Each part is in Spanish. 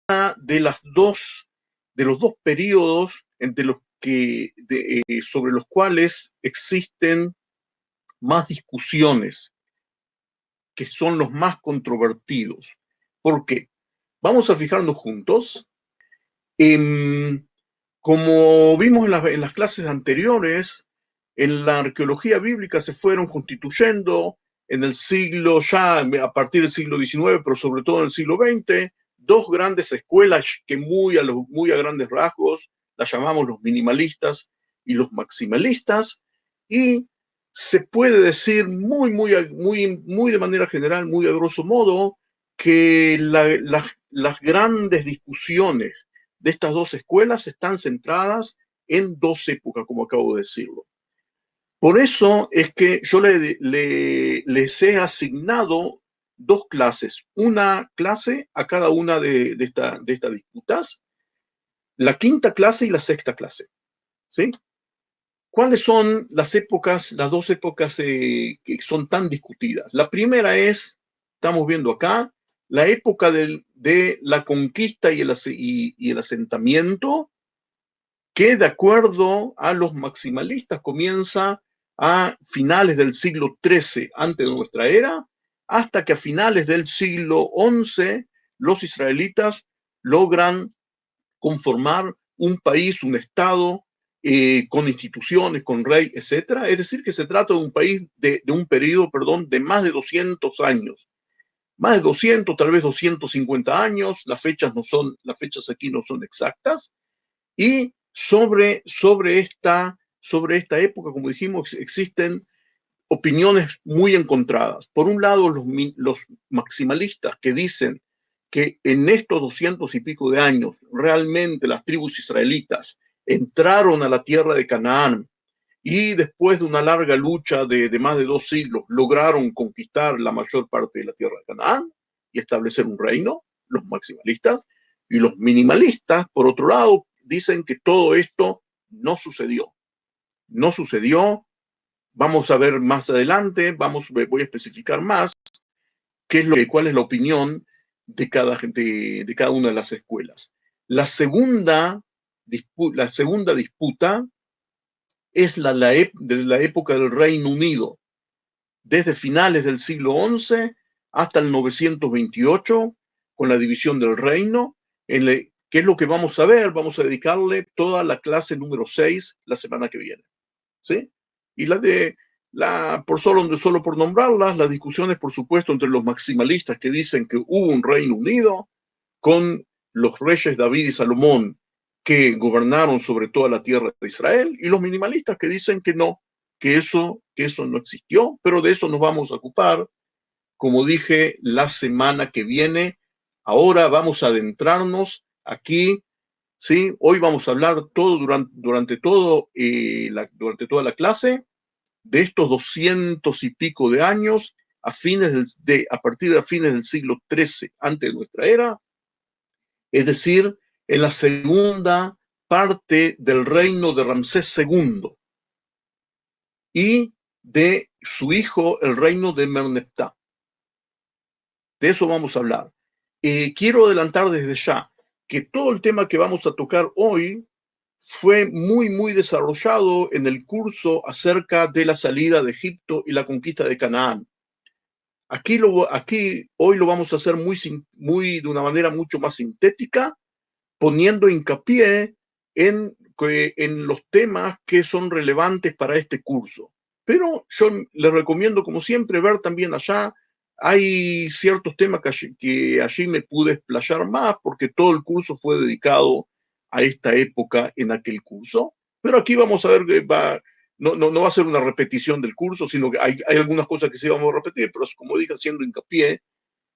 de los dos periodos sobre los cuales existen más discusiones, que son los más controvertidos. ¿Por qué? Vamos a fijarnos juntos. Como vimos en las clases anteriores, en la arqueología bíblica se fueron constituyendo en el siglo, ya a partir del siglo XIX, pero sobre todo en el siglo XX, dos grandes escuelas que muy a grandes rasgos las llamamos los minimalistas y los maximalistas, y se puede decir muy de manera general, muy a grosso modo, que las grandes discusiones de estas dos escuelas están centradas en dos épocas, como acabo de decirlo. Por eso es que yo les he asignado dos clases, una clase a cada una de estas disputas, la quinta clase y la sexta clase, ¿sí? ¿Cuáles son las dos épocas que son tan discutidas? La primera estamos viendo acá, la época de la conquista y el asentamiento, que de acuerdo a los maximalistas comienza a finales del siglo XIII antes de nuestra era, hasta que a finales del siglo XI los israelitas logran conformar un país, un estado, con instituciones, con rey, etc. Es decir, que se trata de un país, de un periodo, de más de 200 años. Más de 200, tal vez 250 años, las fechas aquí no son exactas, y sobre esta época, como dijimos, existen opiniones muy encontradas. Por un lado, los maximalistas que dicen que en estos 200 y pico de años realmente las tribus israelitas entraron a la tierra de Canaán y después de una larga lucha de más de 2 siglos lograron conquistar la mayor parte de la tierra de Canaán y establecer un reino, los maximalistas. Y los minimalistas, por otro lado, dicen que todo esto no sucedió. No sucedió. Vamos a ver más adelante, voy a especificar más cuál es la opinión de cada una de las escuelas. La segunda disputa es de la época del Reino Unido, desde finales del siglo XI hasta el 928, con la división del reino, que es lo que vamos a ver. Vamos a dedicarle toda la clase número 6 la semana que viene, ¿sí? Y solo por nombrarlas, las discusiones, por supuesto, entre los maximalistas que dicen que hubo un Reino Unido, con los reyes David y Salomón que gobernaron sobre toda la tierra de Israel, y los minimalistas que dicen que no, que eso no existió, pero de eso nos vamos a ocupar, como dije, la semana que viene. Ahora vamos a adentrarnos aquí, ¿sí? Hoy vamos a hablar durante toda la clase de estos 200 y pico de años a partir de fines del siglo XIII antes de nuestra era, es decir, en la segunda parte del reino de Ramsés II y de su hijo, el reino de Merneptah. De eso vamos a hablar. Quiero adelantar desde ya que todo el tema que vamos a tocar hoy fue muy desarrollado en el curso acerca de la salida de Egipto y la conquista de Canaán. Aquí hoy lo vamos a hacer de una manera mucho más sintética, poniendo hincapié en los temas que son relevantes para este curso. Pero yo les recomiendo, como siempre, ver también allá. Hay ciertos temas que allí me pude explayar más, porque todo el curso fue dedicado a esta época en aquel curso. Pero aquí vamos a ver que no va a ser una repetición del curso, sino que hay algunas cosas que sí vamos a repetir, pero como dije, haciendo hincapié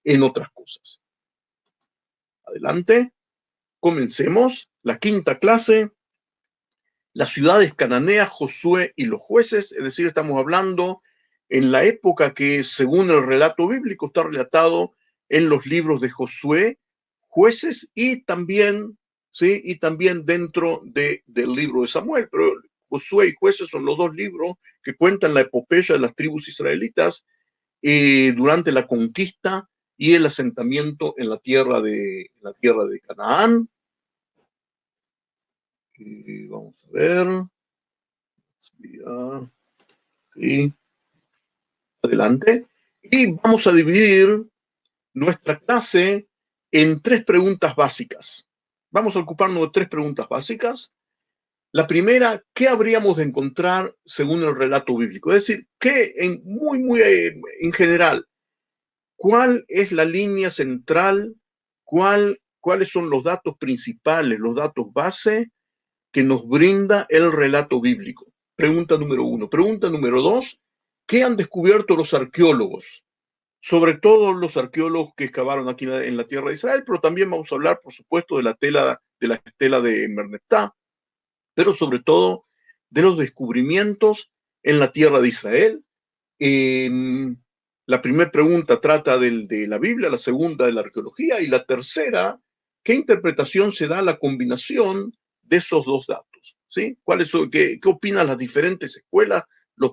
en otras cosas. Adelante. Comencemos la quinta clase, las ciudades cananeas, Josué y los jueces. Es decir, estamos hablando en la época que, según el relato bíblico, está relatado en los libros de Josué, jueces y también dentro del libro de Samuel. Pero Josué y jueces son los dos libros que cuentan la epopeya de las tribus israelitas durante la conquista y el asentamiento en la tierra de Canaán. Y vamos a ver. Sí, adelante. Y vamos a dividir nuestra clase en 3 preguntas básicas. Vamos a ocuparnos de 3 preguntas básicas. La primera, ¿qué habríamos de encontrar según el relato bíblico? Es decir, en general, ¿cuál es la línea central? ¿Cuáles son los datos principales, los datos base que nos brinda el relato bíblico? Pregunta número 1. Pregunta número 2, ¿qué han descubierto los arqueólogos? Sobre todo los arqueólogos que excavaron aquí en la tierra de Israel, pero también vamos a hablar, por supuesto, de la estela de Merneptah, pero sobre todo de los descubrimientos en la tierra de Israel. La primera pregunta trata de la Biblia, la segunda de la arqueología y la tercera, ¿qué interpretación se da a la combinación de esos 2 datos? ¿Sí? ¿Qué opinan las diferentes escuelas, los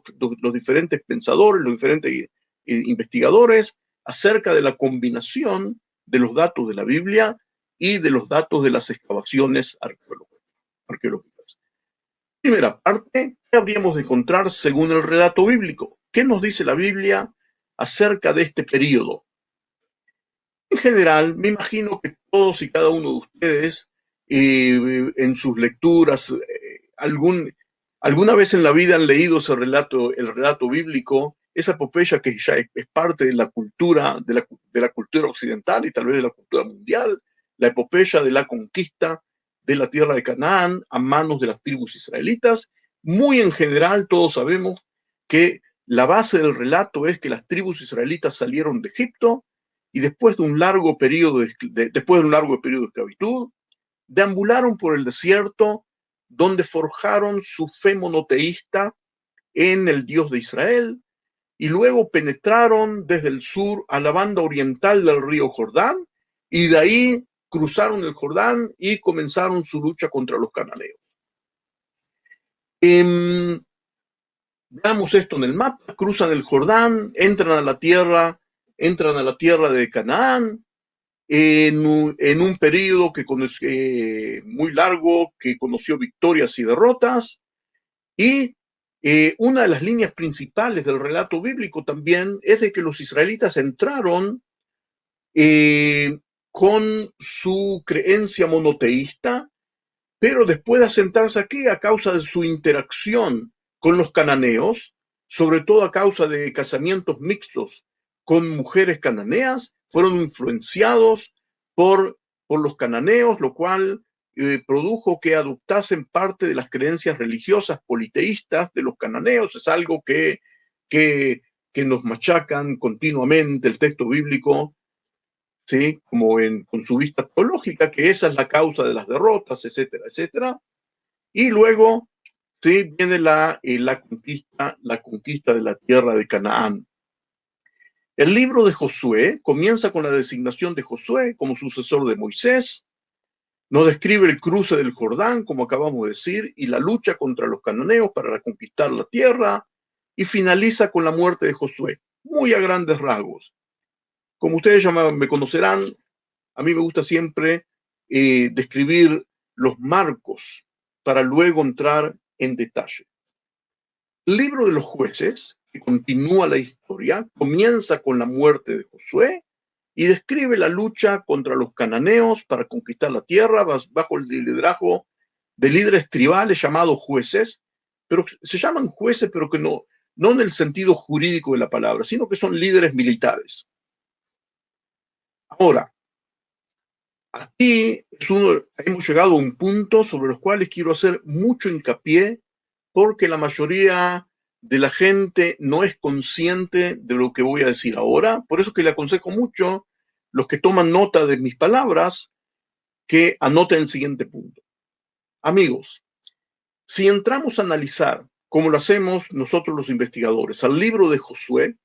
diferentes pensadores, los diferentes investigadores acerca de la combinación de los datos de la Biblia y de los datos de las excavaciones arqueológicas? Primera parte, ¿qué habríamos de encontrar según el relato bíblico? ¿Qué nos dice la Biblia acerca de este periodo? En general, me imagino que todos y cada uno de ustedes, en sus lecturas, alguna vez en la vida han leído el relato bíblico, esa epopeya que ya es parte de la cultura, de la cultura occidental y tal vez de la cultura mundial, la epopeya de la conquista de la tierra de Canaán a manos de las tribus israelitas. Muy en general, todos sabemos que la base del relato es que las tribus israelitas salieron de Egipto y después de un largo periodo de esclavitud, deambularon por el desierto donde forjaron su fe monoteísta en el Dios de Israel y luego penetraron desde el sur a la banda oriental del río Jordán y de ahí cruzaron el Jordán y comenzaron su lucha contra los cananeos. Veamos esto en el mapa: cruzan el Jordán, entran a la tierra de Canaán en un periodo muy largo, que conoció victorias y derrotas, y una de las líneas principales del relato bíblico también es de que los israelitas entraron con su creencia monoteísta, pero después de asentarse aquí, a causa de su interacción con los cananeos, sobre todo a causa de casamientos mixtos con mujeres cananeas, fueron influenciados por los cananeos, lo cual produjo que adoptasen parte de las creencias religiosas politeístas de los cananeos. Es algo que nos machacan continuamente el texto bíblico, ¿sí? Con su vista teológica, que esa es la causa de las derrotas, etcétera, etcétera. Y luego, ¿sí?, viene la conquista de la tierra de Canaán. El libro de Josué comienza con la designación de Josué como sucesor de Moisés. Nos describe el cruce del Jordán, como acabamos de decir, y la lucha contra los cananeos para conquistar la tierra, y finaliza con la muerte de Josué, muy a grandes rasgos. Como ustedes ya me conocerán, a mí me gusta siempre describir los marcos para luego entrar en detalle. El libro de los Jueces, que continúa la historia, comienza con la muerte de Josué y describe la lucha contra los cananeos para conquistar la tierra bajo el liderazgo de líderes tribales llamados jueces, pero se llaman jueces, pero que no en el sentido jurídico de la palabra, sino que son líderes militares. Ahora, aquí hemos llegado a un punto sobre los cuales quiero hacer mucho hincapié, porque la mayoría de la gente no es consciente de lo que voy a decir ahora. Por eso que le aconsejo mucho, los que toman nota de mis palabras, que anoten el siguiente punto. Amigos, si entramos a analizar, como lo hacemos nosotros los investigadores, al libro de Josué,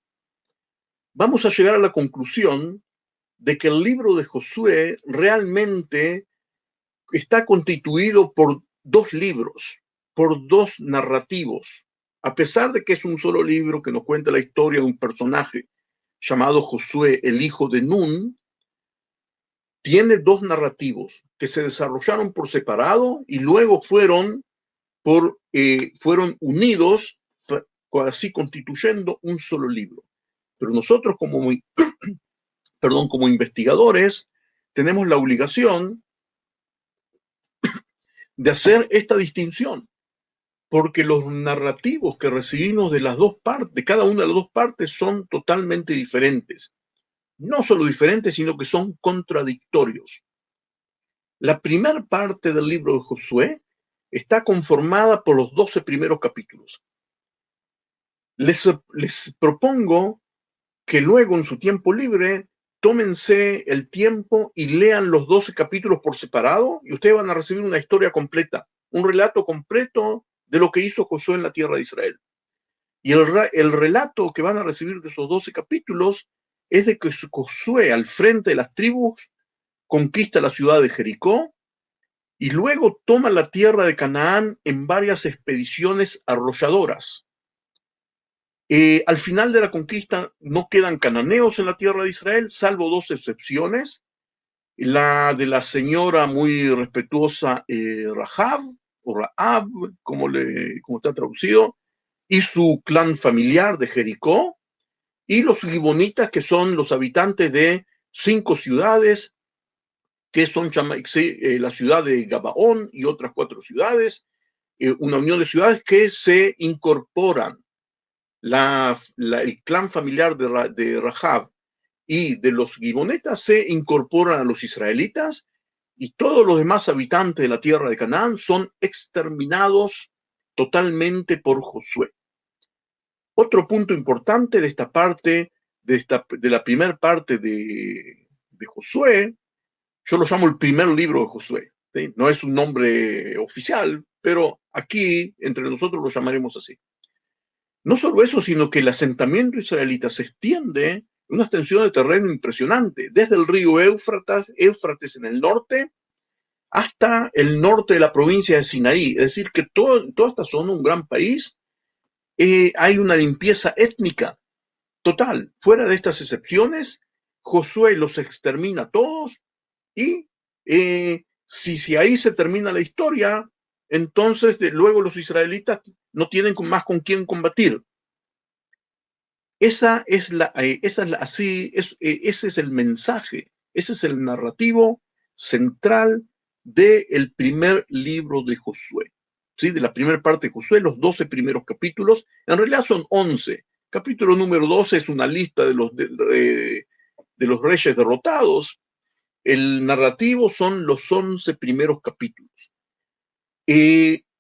vamos a llegar a la conclusión de que el libro de Josué realmente está constituido por 2 libros, por 2 narrativos. A pesar de que es un solo libro que nos cuenta la historia de un personaje, llamado Josué, el hijo de Nun, tiene dos narrativos que se desarrollaron por separado y luego fueron unidos, así constituyendo un solo libro. Pero nosotros como investigadores tenemos la obligación de hacer esta distinción, porque los narrativos que recibimos de las dos partes, de cada una de las dos partes, son totalmente diferentes. No solo diferentes, sino que son contradictorios. La primera parte del libro de Josué está conformada por los 12 primeros capítulos. Les propongo que luego en su tiempo libre tómense el tiempo y lean los 12 capítulos por separado y ustedes van a recibir una historia completa, un relato completo de lo que hizo Josué en la tierra de Israel. Y el relato que van a recibir de esos 12 capítulos es de que Josué, al frente de las tribus, conquista la ciudad de Jericó y luego toma la tierra de Canaán en varias expediciones arrolladoras. Al final de la conquista no quedan cananeos en la tierra de Israel, salvo dos excepciones. La de la señora muy respetuosa Rahab, o Rahab, como está traducido, y su clan familiar de Jericó, y los gibonitas, que son los habitantes de 5 ciudades, que son la ciudad de Gabaón y otras 4 ciudades, una unión de ciudades que se incorporan. El clan familiar de Rahab y de los gibonetas se incorporan a los israelitas y todos los demás habitantes de la tierra de Canaán son exterminados totalmente por Josué. Otro punto importante de esta parte, de la primera parte de Josué, yo lo llamo el primer libro de Josué, ¿sí? No es un nombre oficial, pero aquí entre nosotros lo llamaremos así. No solo eso, sino que el asentamiento israelita se extiende en una extensión de terreno impresionante, desde el río Éufrates en el norte, hasta el norte de la provincia de Sinaí. Es decir, que toda esta zona, un gran país, hay una limpieza étnica total. Fuera de estas excepciones, Josué los extermina a todos y si ahí se termina la historia, entonces luego los israelitas no tienen más con quién combatir. Ese es el mensaje, ese es el narrativo central del primer libro de Josué, ¿sí? De la primera parte de Josué, los 12 primeros capítulos, en realidad son 11. Capítulo número 12 es una lista de los reyes derrotados. El narrativo son los 11 primeros capítulos.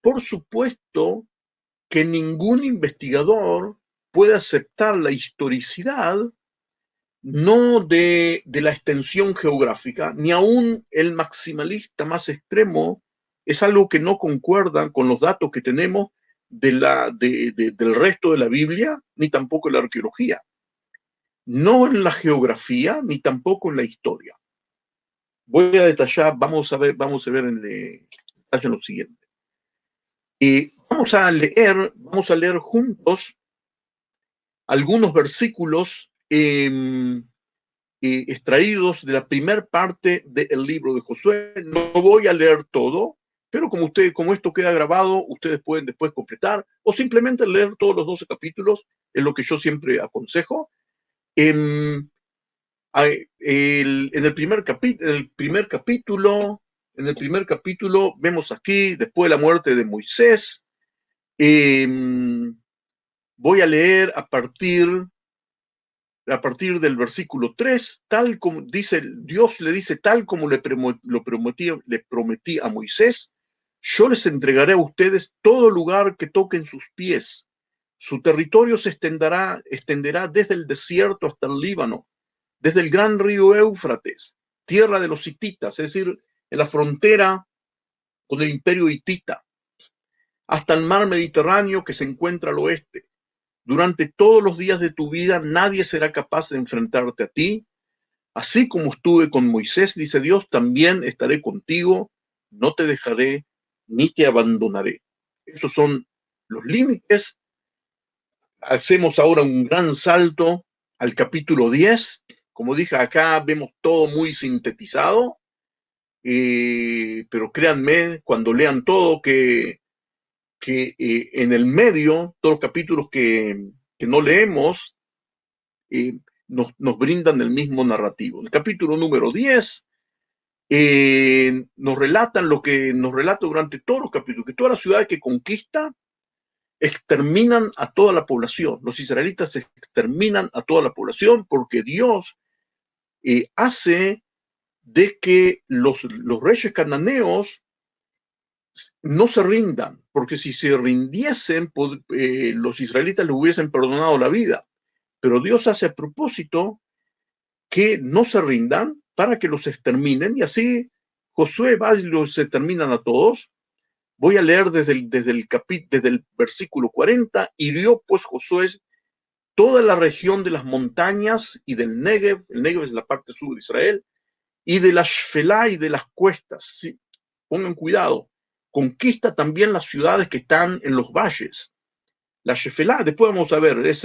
Por supuesto que ningún investigador puede aceptar la historicidad no de la extensión geográfica, ni aún el maximalista más extremo, es algo que no concuerda con los datos que tenemos del resto de la Biblia, ni tampoco en la arqueología. No en la geografía, ni tampoco en la historia. Voy a detallar, vamos a ver en detalle lo siguiente. Vamos a leer juntos algunos versículos extraídos de la primera parte del libro de Josué. No voy a leer todo, pero como esto queda grabado, ustedes pueden después completar o simplemente leer todos los 12 capítulos, es lo que yo siempre aconsejo. En el primer capítulo vemos aquí, después de la muerte de Moisés, voy a leer a partir del versículo 3, tal como dice, Dios le dice, tal como le prometí a Moisés, yo les entregaré a ustedes todo lugar que toquen sus pies. Su territorio se extenderá desde el desierto hasta el Líbano, desde el gran río Éufrates, tierra de los hititas, es decir, en la frontera con el imperio hitita, hasta el mar Mediterráneo que se encuentra al oeste. Durante todos los días de tu vida nadie será capaz de enfrentarte a ti. Así como estuve con Moisés, dice Dios, también estaré contigo, no te dejaré ni te abandonaré. Esos son los límites. Hacemos ahora un gran salto al capítulo 10. Como dije, acá vemos todo muy sintetizado, pero créanme, cuando lean todo, que en el medio, todos los capítulos que no leemos, nos brindan el mismo narrativo. El capítulo número 10 nos relatan lo que nos relata durante todos los capítulos, que todas las ciudades que conquista exterminan a toda la población. Los israelitas exterminan a toda la población porque Dios hace de que los reyes cananeos no se rindan, porque si se rindiesen, los israelitas les hubiesen perdonado la vida. Pero Dios hace a propósito que no se rindan para que los exterminen, y así Josué va y los exterminan a todos. Voy a leer desde el versículo 40. Hirió pues Josué toda la región de las montañas y del Negev. El Negev es la parte sur de Israel, y de la Shfelá y de las cuestas. Sí, pongan cuidado. Conquista también las ciudades que están en los valles. La Shfelá, después vamos a ver, es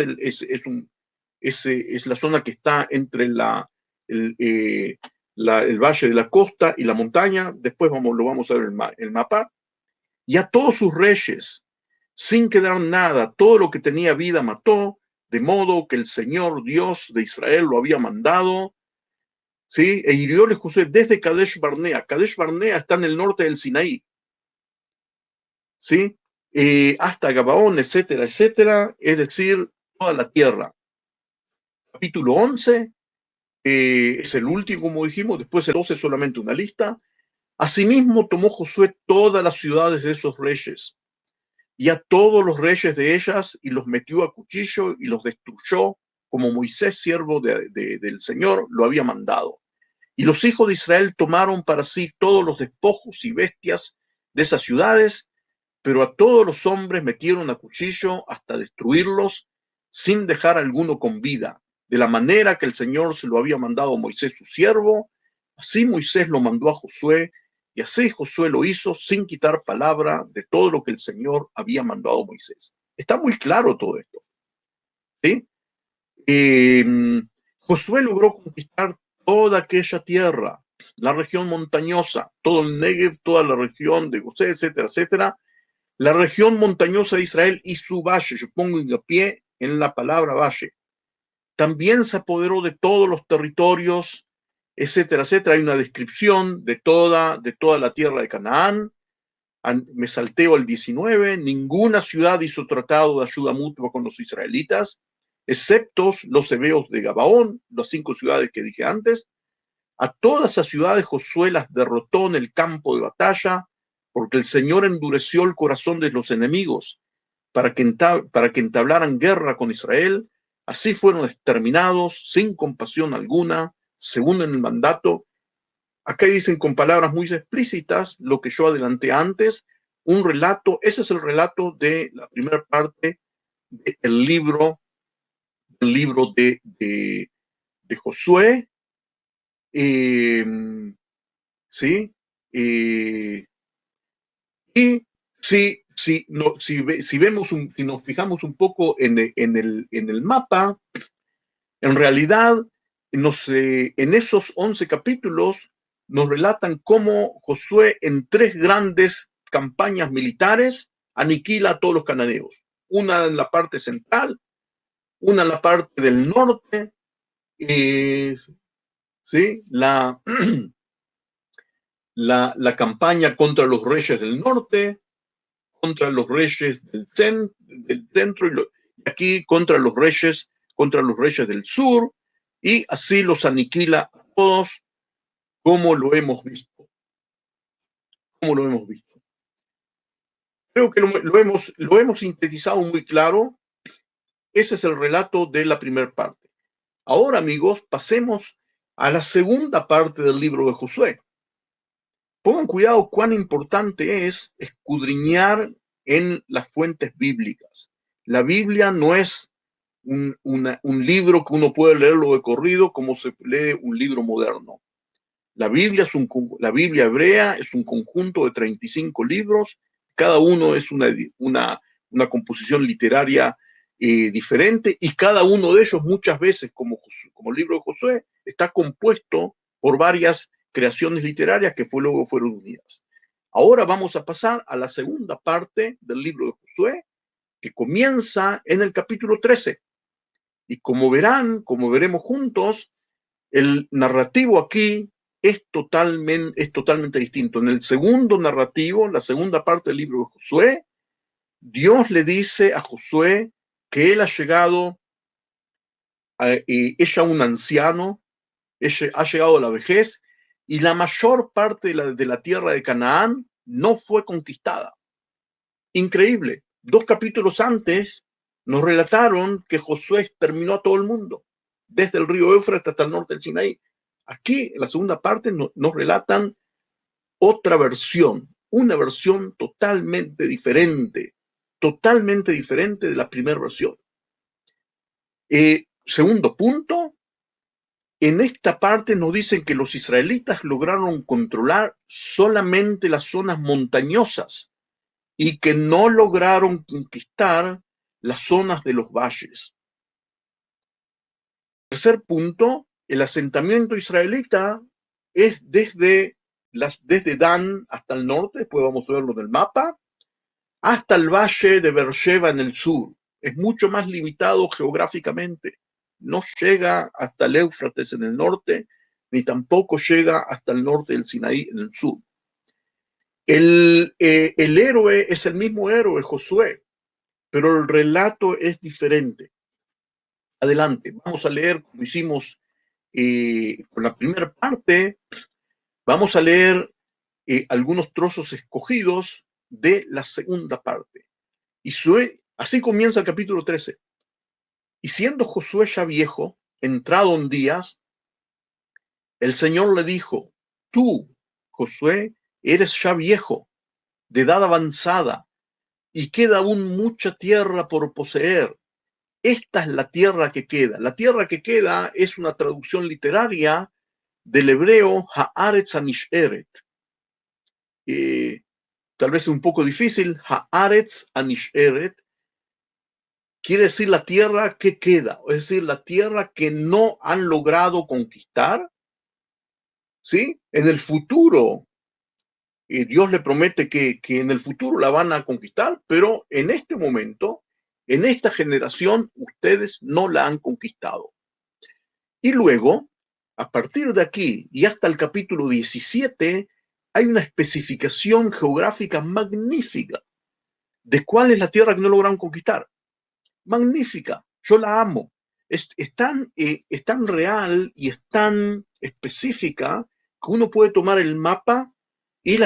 la zona que está entre el valle de la costa y la montaña. Después lo vamos a ver en el mapa. Y a todos sus reyes, sin quedar nada, todo lo que tenía vida mató, de modo que el Señor Dios de Israel lo había mandado. ¿Sí? E hirióle Josué desde Kadesh Barnea. Kadesh Barnea está en el norte del Sinaí, ¿sí? Hasta Gabaón, etcétera, etcétera, es decir, toda la tierra. Capítulo 11 es el último, como dijimos. Después el 12 es solamente una lista. Asimismo tomó Josué todas las ciudades de esos reyes y a todos los reyes de ellas, y los metió a cuchillo y los destruyó, como Moisés, siervo del Señor, lo había mandado. Y los hijos de Israel tomaron para sí todos los despojos y bestias de esas ciudades, pero a todos los hombres metieron a cuchillo hasta destruirlos, sin dejar alguno con vida, de la manera que el Señor se lo había mandado a Moisés su siervo. Así Moisés lo mandó a Josué, y así Josué lo hizo sin quitar palabra de todo lo que el Señor había mandado a Moisés. Está muy claro todo esto, ¿sí? Josué logró conquistar toda aquella tierra, la región montañosa, todo el Negev, toda la región de José, etcétera, etcétera, la región montañosa de Israel y su valle. Yo pongo hincapié en la palabra valle. También se apoderó de todos los territorios, etcétera, etcétera. Hay una descripción de toda la tierra de Canaán. Me salteo al 19. Ninguna ciudad hizo tratado de ayuda mutua con los israelitas, excepto los hebeos de Gabaón, las 5 ciudades que dije antes. A todas esas ciudades Josué las derrotó en el campo de batalla, porque el Señor endureció el corazón de los enemigos para que entablaran guerra con Israel. Así fueron exterminados sin compasión alguna, según en el mandato. Acá dicen con palabras muy explícitas lo que yo adelanté antes, un relato. Ese es el relato de la primera parte del libro de Josué. ¿Sí? Y si nos fijamos un poco en el mapa, en realidad, en esos 11 capítulos nos relatan cómo Josué en 3 grandes campañas militares aniquila a todos los cananeos. Una en la parte central, una en la parte del norte, ¿sí? La campaña contra los reyes del norte, contra los reyes del centro, y aquí contra los reyes del sur, y así los aniquila a todos, como lo hemos visto. Creo que lo hemos sintetizado muy claro. Ese es el relato de la primera parte. Ahora, amigos, pasemos a la segunda parte del libro de Josué. Pongan cuidado cuán importante es escudriñar en las fuentes bíblicas. La Biblia no es un libro que uno puede leerlo de corrido como se lee un libro moderno. La Biblia hebrea es un conjunto de 35 libros, cada uno es una composición literaria diferente, y cada uno de ellos muchas veces, como el libro de Josué, está compuesto por varias creaciones literarias que luego fueron unidas. Ahora vamos a pasar a la segunda parte del libro de Josué, que comienza en el capítulo 13. Y como veremos juntos, el narrativo aquí es totalmente distinto. En el segundo narrativo, la segunda parte del libro de Josué, Dios le dice a Josué que él ha llegado, es ya un anciano, ha llegado a la vejez, y la mayor parte de la tierra de Canaán no fue conquistada. Increíble. 2 capítulos antes nos relataron que Josué exterminó a todo el mundo, desde el río Éufrates hasta el norte del Sinaí. Aquí, en la segunda parte, nos relatan otra versión, una versión totalmente diferente de la primera versión. Segundo punto, en esta parte nos dicen que los israelitas lograron controlar solamente las zonas montañosas y que no lograron conquistar las zonas de los valles. Tercer punto, el asentamiento israelita es desde Dan hasta el norte, después vamos a verlo en el mapa, hasta el valle de Beersheba en el sur. Es mucho más limitado geográficamente. No llega hasta el Éufrates en el norte, ni tampoco llega hasta el norte del Sinaí en el sur. El héroe es el mismo héroe, Josué, pero el relato es diferente. Adelante, vamos a leer, como hicimos con la primera parte, vamos a leer algunos trozos escogidos de la segunda parte. Y así comienza el capítulo 13. Y siendo Josué ya viejo, entrado en días, el Señor le dijo: tú, Josué, eres ya viejo, de edad avanzada, y queda aún mucha tierra por poseer. Esta es la tierra que queda. La tierra que queda es una traducción literaria del hebreo Haaretz Anisheret. Tal vez es un poco difícil. Haaretz Anisheret quiere decir la tierra que queda, es decir, la tierra que no han logrado conquistar. ¿Sí? En el futuro, Dios le promete que en el futuro la van a conquistar, pero en este momento, en esta generación, ustedes no la han conquistado. Y luego, a partir de aquí y hasta el capítulo 17, hay una especificación geográfica magnífica de cuál es la tierra que no lograron conquistar. Magnífica, yo la amo. Es tan real y es tan específica que uno puede tomar el mapa y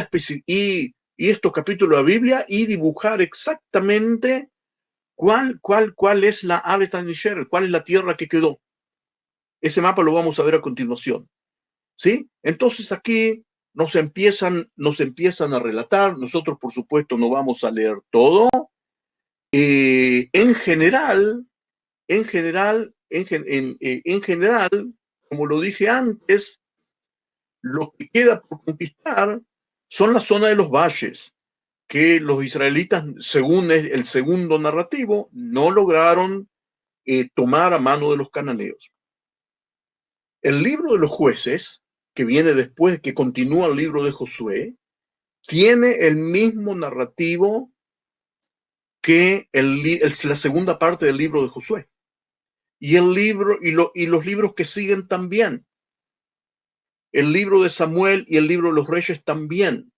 estos capítulos de la Biblia y dibujar exactamente cuál es la Aretz Nisher, cuál es la tierra que quedó. Ese mapa lo vamos a ver a continuación. ¿Sí? Entonces aquí nos empiezan a relatar. Nosotros, por supuesto, no vamos a leer todo. En general, como lo dije antes, lo que queda por conquistar son la zona de los valles, que los israelitas, según el segundo narrativo, no lograron tomar a mano de los cananeos. El libro de los jueces, que viene después, que continúa el libro de Josué, tiene el mismo narrativo que la segunda parte del libro de Josué. Y los libros que siguen también. El libro de Samuel y el libro de los Reyes también.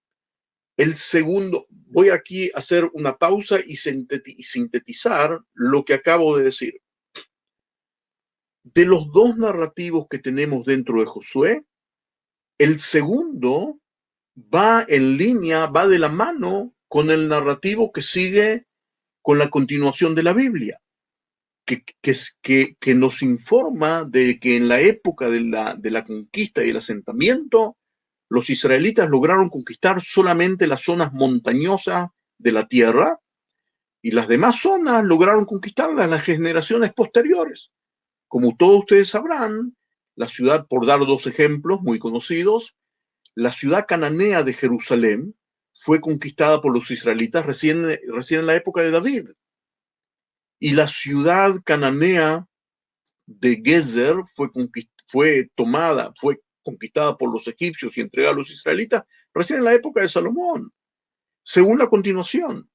El segundo, voy aquí a hacer una pausa y sintetizar lo que acabo de decir. De los dos narrativos que tenemos dentro de Josué, el segundo va en línea, va de la mano con el narrativo que sigue con la continuación de la Biblia, que nos informa de que en la época de la conquista y el asentamiento, los israelitas lograron conquistar solamente las zonas montañosas de la tierra y las demás zonas lograron conquistarlas en las generaciones posteriores. Como todos ustedes sabrán, la ciudad, por dar dos ejemplos muy conocidos, la ciudad cananea de Jerusalén fue conquistada por los israelitas recién en la época de David. y la ciudad cananea de Gezer fue conquistada por los egipcios y entregada a los israelitas recién en la época de Salomón, según la continuación.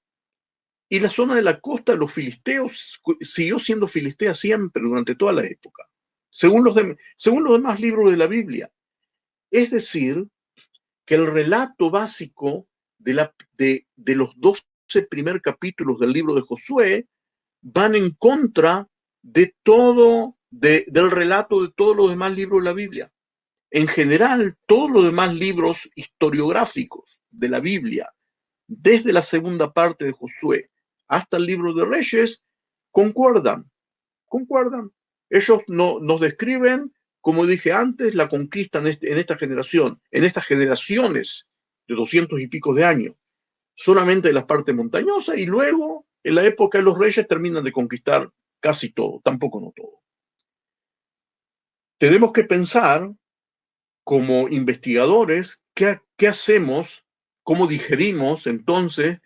Y la zona de la costa de los filisteos siguió siendo filistea siempre durante toda la época, según los demás libros de la Biblia. Es decir, que el relato básico de los 12 primeros capítulos del libro de Josué van en contra de del relato de todos los demás libros de la Biblia. En general, todos los demás libros historiográficos de la Biblia, desde la segunda parte de Josué hasta el libro de Reyes, concuerdan. Ellos nos describen, como dije antes, la conquista en esta generación, en estas generaciones de 200 y pico de años, solamente de la parte montañosa, y luego, en la época de los reyes, terminan de conquistar casi todo, tampoco no todo. Tenemos que pensar, como investigadores, qué hacemos, cómo digerimos entonces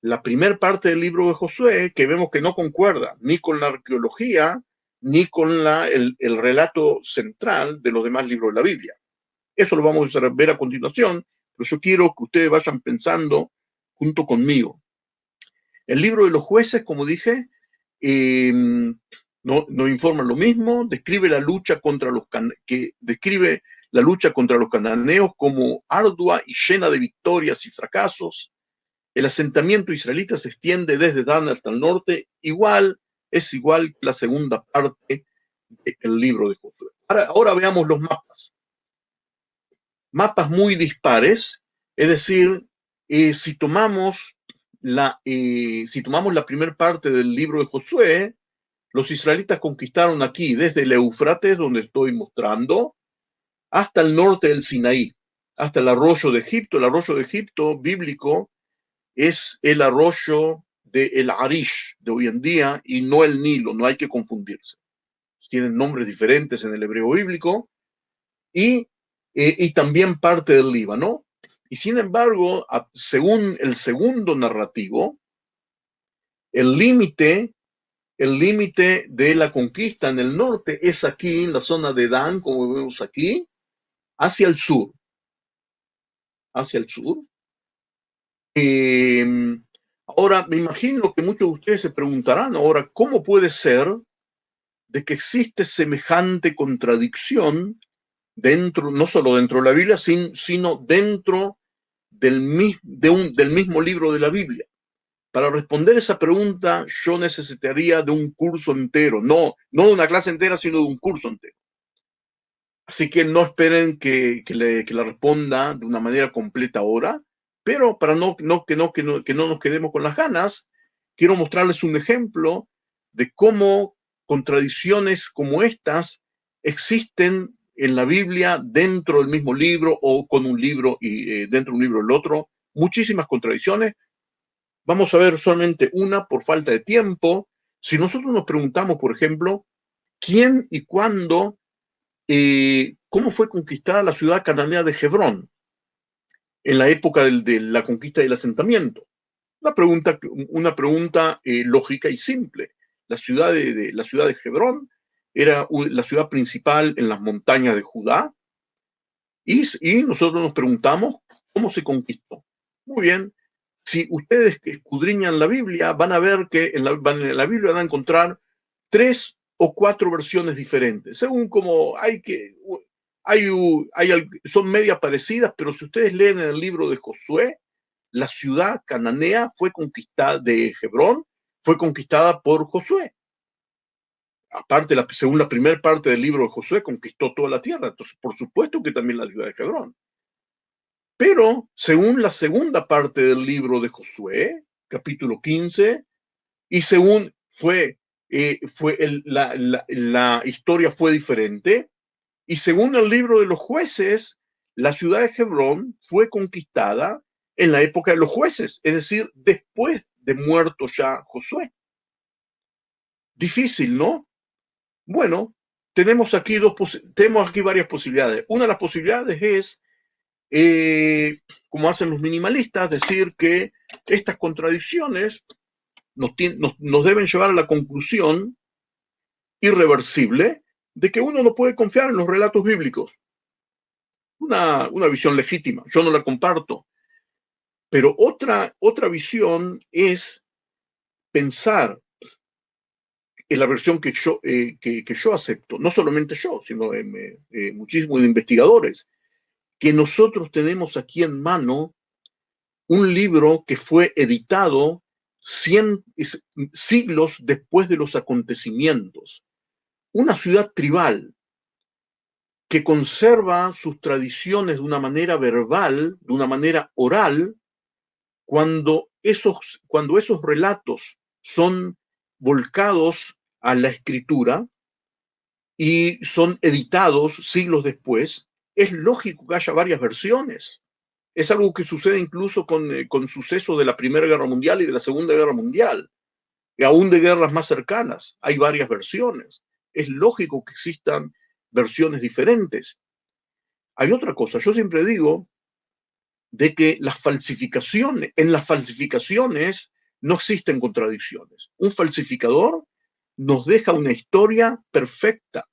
la primera parte del libro de Josué, que vemos que no concuerda ni con la arqueología, ni con el relato central de los demás libros de la Biblia. Eso lo vamos a ver a continuación, pero yo quiero que ustedes vayan pensando junto conmigo. El libro de los jueces, como dije, no informa lo mismo, describe la lucha contra los cananeos como ardua y llena de victorias y fracasos. El asentamiento israelita se extiende desde Dan hasta el norte, es igual que la segunda parte del libro de Josué. Ahora veamos los mapas. Mapas muy dispares, es decir, si tomamos la primera parte del libro de Josué, los israelitas conquistaron aquí desde el Éufrates, donde estoy mostrando, hasta el norte del Sinaí, hasta el arroyo de Egipto. El arroyo de Egipto bíblico es el arroyo del Arish de hoy en día y no el Nilo, no hay que confundirse. Tienen nombres diferentes en el hebreo bíblico y también parte del Líbano. Y sin embargo, según el segundo narrativo, el límite de la conquista en el norte es aquí, en la zona de Dan, como vemos aquí, hacia el sur. Hacia el sur. Ahora, me imagino que muchos de ustedes se preguntarán ahora, ¿cómo puede ser de que existe semejante contradicción dentro, no solo dentro de la Biblia, sino dentro del mismo libro de la Biblia? Para responder esa pregunta, yo necesitaría de un curso entero, no de una clase entera, sino de un curso entero. Así que no esperen que la responda de una manera completa ahora, pero para que no nos quedemos con las ganas, quiero mostrarles un ejemplo de cómo contradicciones como estas existen en la Biblia dentro del mismo libro o con un libro y dentro de un libro del otro. Muchísimas contradicciones. Vamos a ver solamente una por falta de tiempo. Si nosotros nos preguntamos, por ejemplo, ¿quién y cuándo, cómo fue conquistada la ciudad cananea de Hebrón en la época de la conquista del asentamiento? Una pregunta lógica y simple. La ciudad de Hebrón era la ciudad principal en las montañas de Judá y nosotros nos preguntamos cómo se conquistó. Muy bien, si ustedes escudriñan la Biblia, van a ver que en la Biblia van a encontrar 3 o 4 versiones diferentes, según como son medias parecidas, pero si ustedes leen en el libro de Josué, la ciudad cananea de Hebrón fue conquistada por Josué. Aparte, según la primera parte del libro de Josué, conquistó toda la tierra. Entonces, por supuesto que también la ciudad de Hebrón. Pero, según la segunda parte del libro de Josué, capítulo 15, y según la historia fue diferente, y según el libro de los jueces, la ciudad de Hebrón fue conquistada en la época de los jueces, es decir, después de muerto ya Josué. Difícil, ¿no? Bueno, tenemos aquí varias posibilidades. Una de las posibilidades es, como hacen los minimalistas, decir que estas contradicciones nos deben llevar a la conclusión irreversible de que uno no puede confiar en los relatos bíblicos. Una visión legítima, yo no la comparto. Pero otra visión es pensar en la versión que yo acepto, no solamente yo, sino muchísimos investigadores, que nosotros tenemos aquí en mano un libro que fue editado siglos después de los acontecimientos. Una ciudad tribal que conserva sus tradiciones de una manera verbal, de una manera oral, cuando esos relatos son volcados a la escritura y son editados siglos después, es lógico que haya varias versiones. Es algo que sucede incluso con sucesos de la Primera Guerra Mundial y de la Segunda Guerra Mundial, y aún de guerras más cercanas. Hay varias versiones. Es lógico que existan versiones diferentes. Hay otra cosa, yo siempre digo de que en las falsificaciones no existen contradicciones. Un falsificador nos deja una historia perfecta,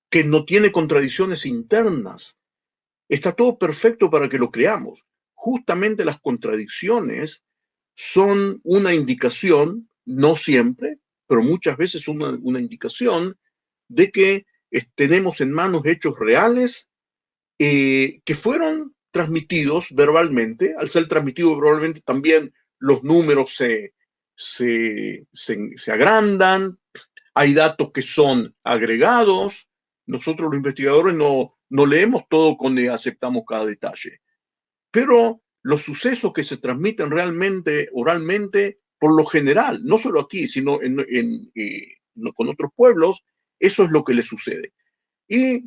que no tiene contradicciones internas. Está todo perfecto para que lo creamos. Justamente las contradicciones son una indicación, no siempre, pero muchas veces una indicación de que tenemos en manos hechos reales que fueron transmitidos verbalmente. Al ser transmitidos verbalmente también los números se agrandan, hay datos que son agregados. Nosotros los investigadores no leemos todo cuando aceptamos cada detalle. Pero los sucesos que se transmiten realmente, oralmente, por lo general, no solo aquí, sino con otros pueblos, eso es lo que les sucede. Y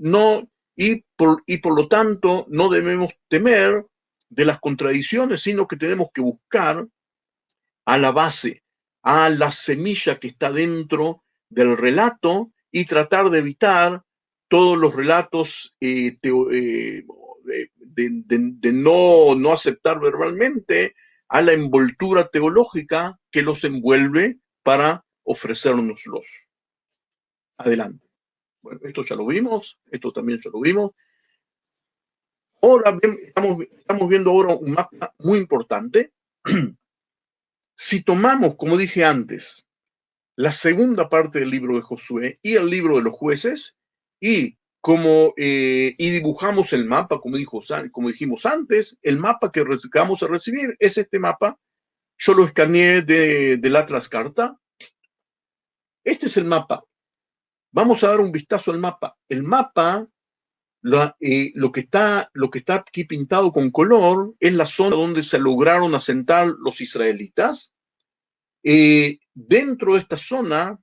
por lo tanto no debemos temer de las contradicciones, sino que tenemos que buscar a la base, a la semilla que está dentro del relato y tratar de evitar todos los relatos de no aceptar verbalmente a la envoltura teológica que los envuelve para ofrecérnoslos. Adelante. Bueno, esto ya lo vimos, esto también ya lo vimos. Ahora estamos viendo ahora un mapa muy importante. Si tomamos, como dije antes, la segunda parte del libro de Josué y el libro de los jueces y dibujamos el mapa, como dijimos antes, el mapa que vamos a recibir es este mapa. Yo lo escaneé del Atlas Carta. Este es el mapa. Vamos a dar un vistazo al mapa. El mapa, lo que está aquí pintado con color es la zona donde se lograron asentar los israelitas. Dentro de esta zona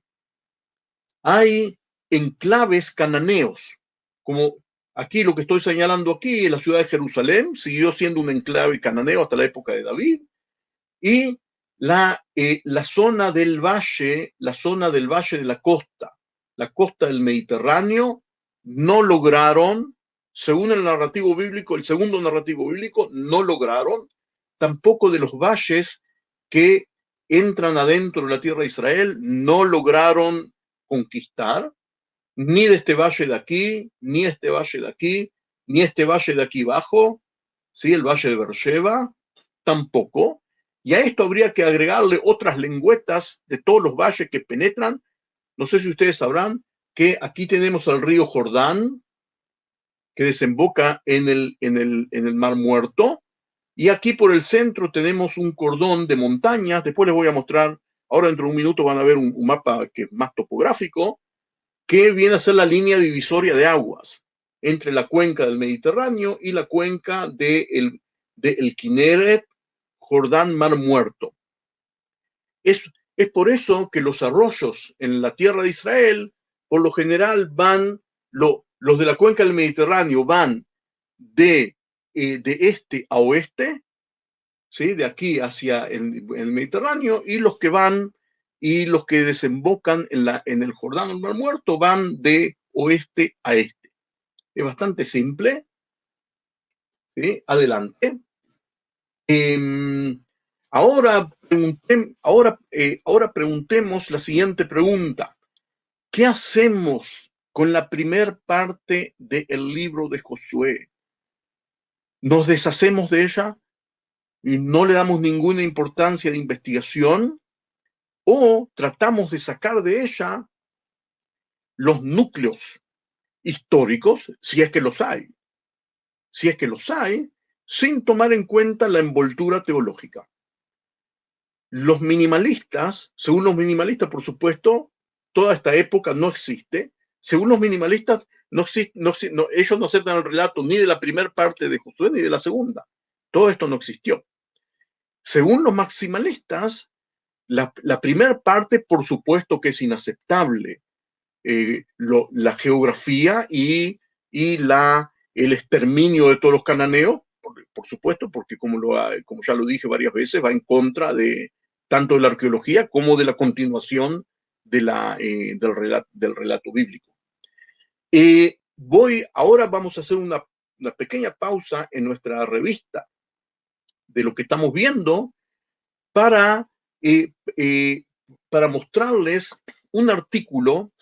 hay enclaves cananeos, como aquí lo que estoy señalando aquí, la ciudad de Jerusalén siguió siendo un enclave cananeo hasta la época de David, y la zona del valle de la costa del Mediterráneo, no lograron, según el narrativo bíblico, el segundo narrativo bíblico, no lograron, tampoco de los valles que entran adentro de la tierra de Israel, no lograron conquistar, ni de este valle de aquí, ni este valle de aquí, ni este valle de aquí abajo, ¿sí? El valle de Beersheba, tampoco. Y a esto habría que agregarle otras lengüetas de todos los valles que penetran. No sé si ustedes sabrán que aquí tenemos el río Jordán, que desemboca en el Mar Muerto, y aquí por el centro tenemos un cordón de montañas. Después les voy a mostrar, ahora dentro de un minuto van a ver un mapa que es más topográfico, que viene a ser la línea divisoria de aguas entre la cuenca del Mediterráneo y la cuenca de el Kineret, Jordán, Mar Muerto. Es por eso que los arroyos en la tierra de Israel, por lo general los de la cuenca del Mediterráneo van de este a oeste, ¿sí? De aquí hacia el Mediterráneo, y los que desembocan en el Jordán o el Mar Muerto van de oeste a este. Es bastante simple, ¿sí? Adelante. Ahora preguntemos la siguiente pregunta. ¿Qué hacemos con la primer parte del libro de Josué? ¿Nos deshacemos de ella y no le damos ninguna importancia de investigación? ¿O tratamos de sacar de ella los núcleos históricos, si es que los hay? Si es que los hay, sin tomar en cuenta la envoltura teológica. Los minimalistas, según los minimalistas, por supuesto, toda esta época no existe. Según los minimalistas, ellos no aceptan el relato ni de la primera parte de Josué ni de la segunda. Todo esto no existió. Según los maximalistas, la primera parte, por supuesto que es inaceptable. La geografía y el exterminio de todos los cananeos, por supuesto, porque como ya lo dije varias veces, va en contra de tanto de la arqueología como de la continuación del relato bíblico. Ahora vamos a hacer una pequeña pausa en nuestra revista de lo que estamos viendo para mostrarles un artículo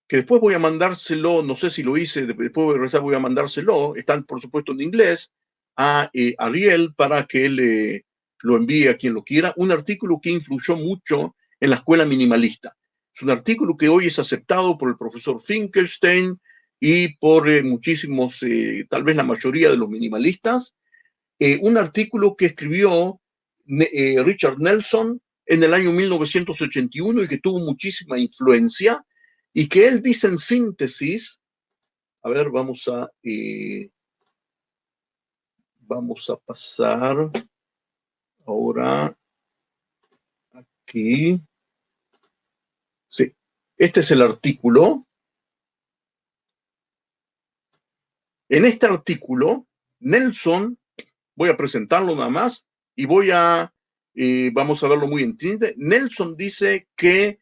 que después voy a mandárselo, no sé si lo hice, después de regresar voy a mandárselo, están por supuesto en inglés, a Ariel para que él lo envíe a quien lo quiera, un artículo que influyó mucho en la escuela minimalista. Es un artículo que hoy es aceptado por el profesor Finkelstein y por muchísimos, tal vez la mayoría de los minimalistas, un artículo que escribió Richard Nelson en el año 1981 y que tuvo muchísima influencia y que él dice en síntesis, a ver, vamos a pasar ahora aquí. Sí, este es el artículo. En este artículo, Nelson, voy a presentarlo nada más y vamos a verlo muy en tinte. Nelson dice que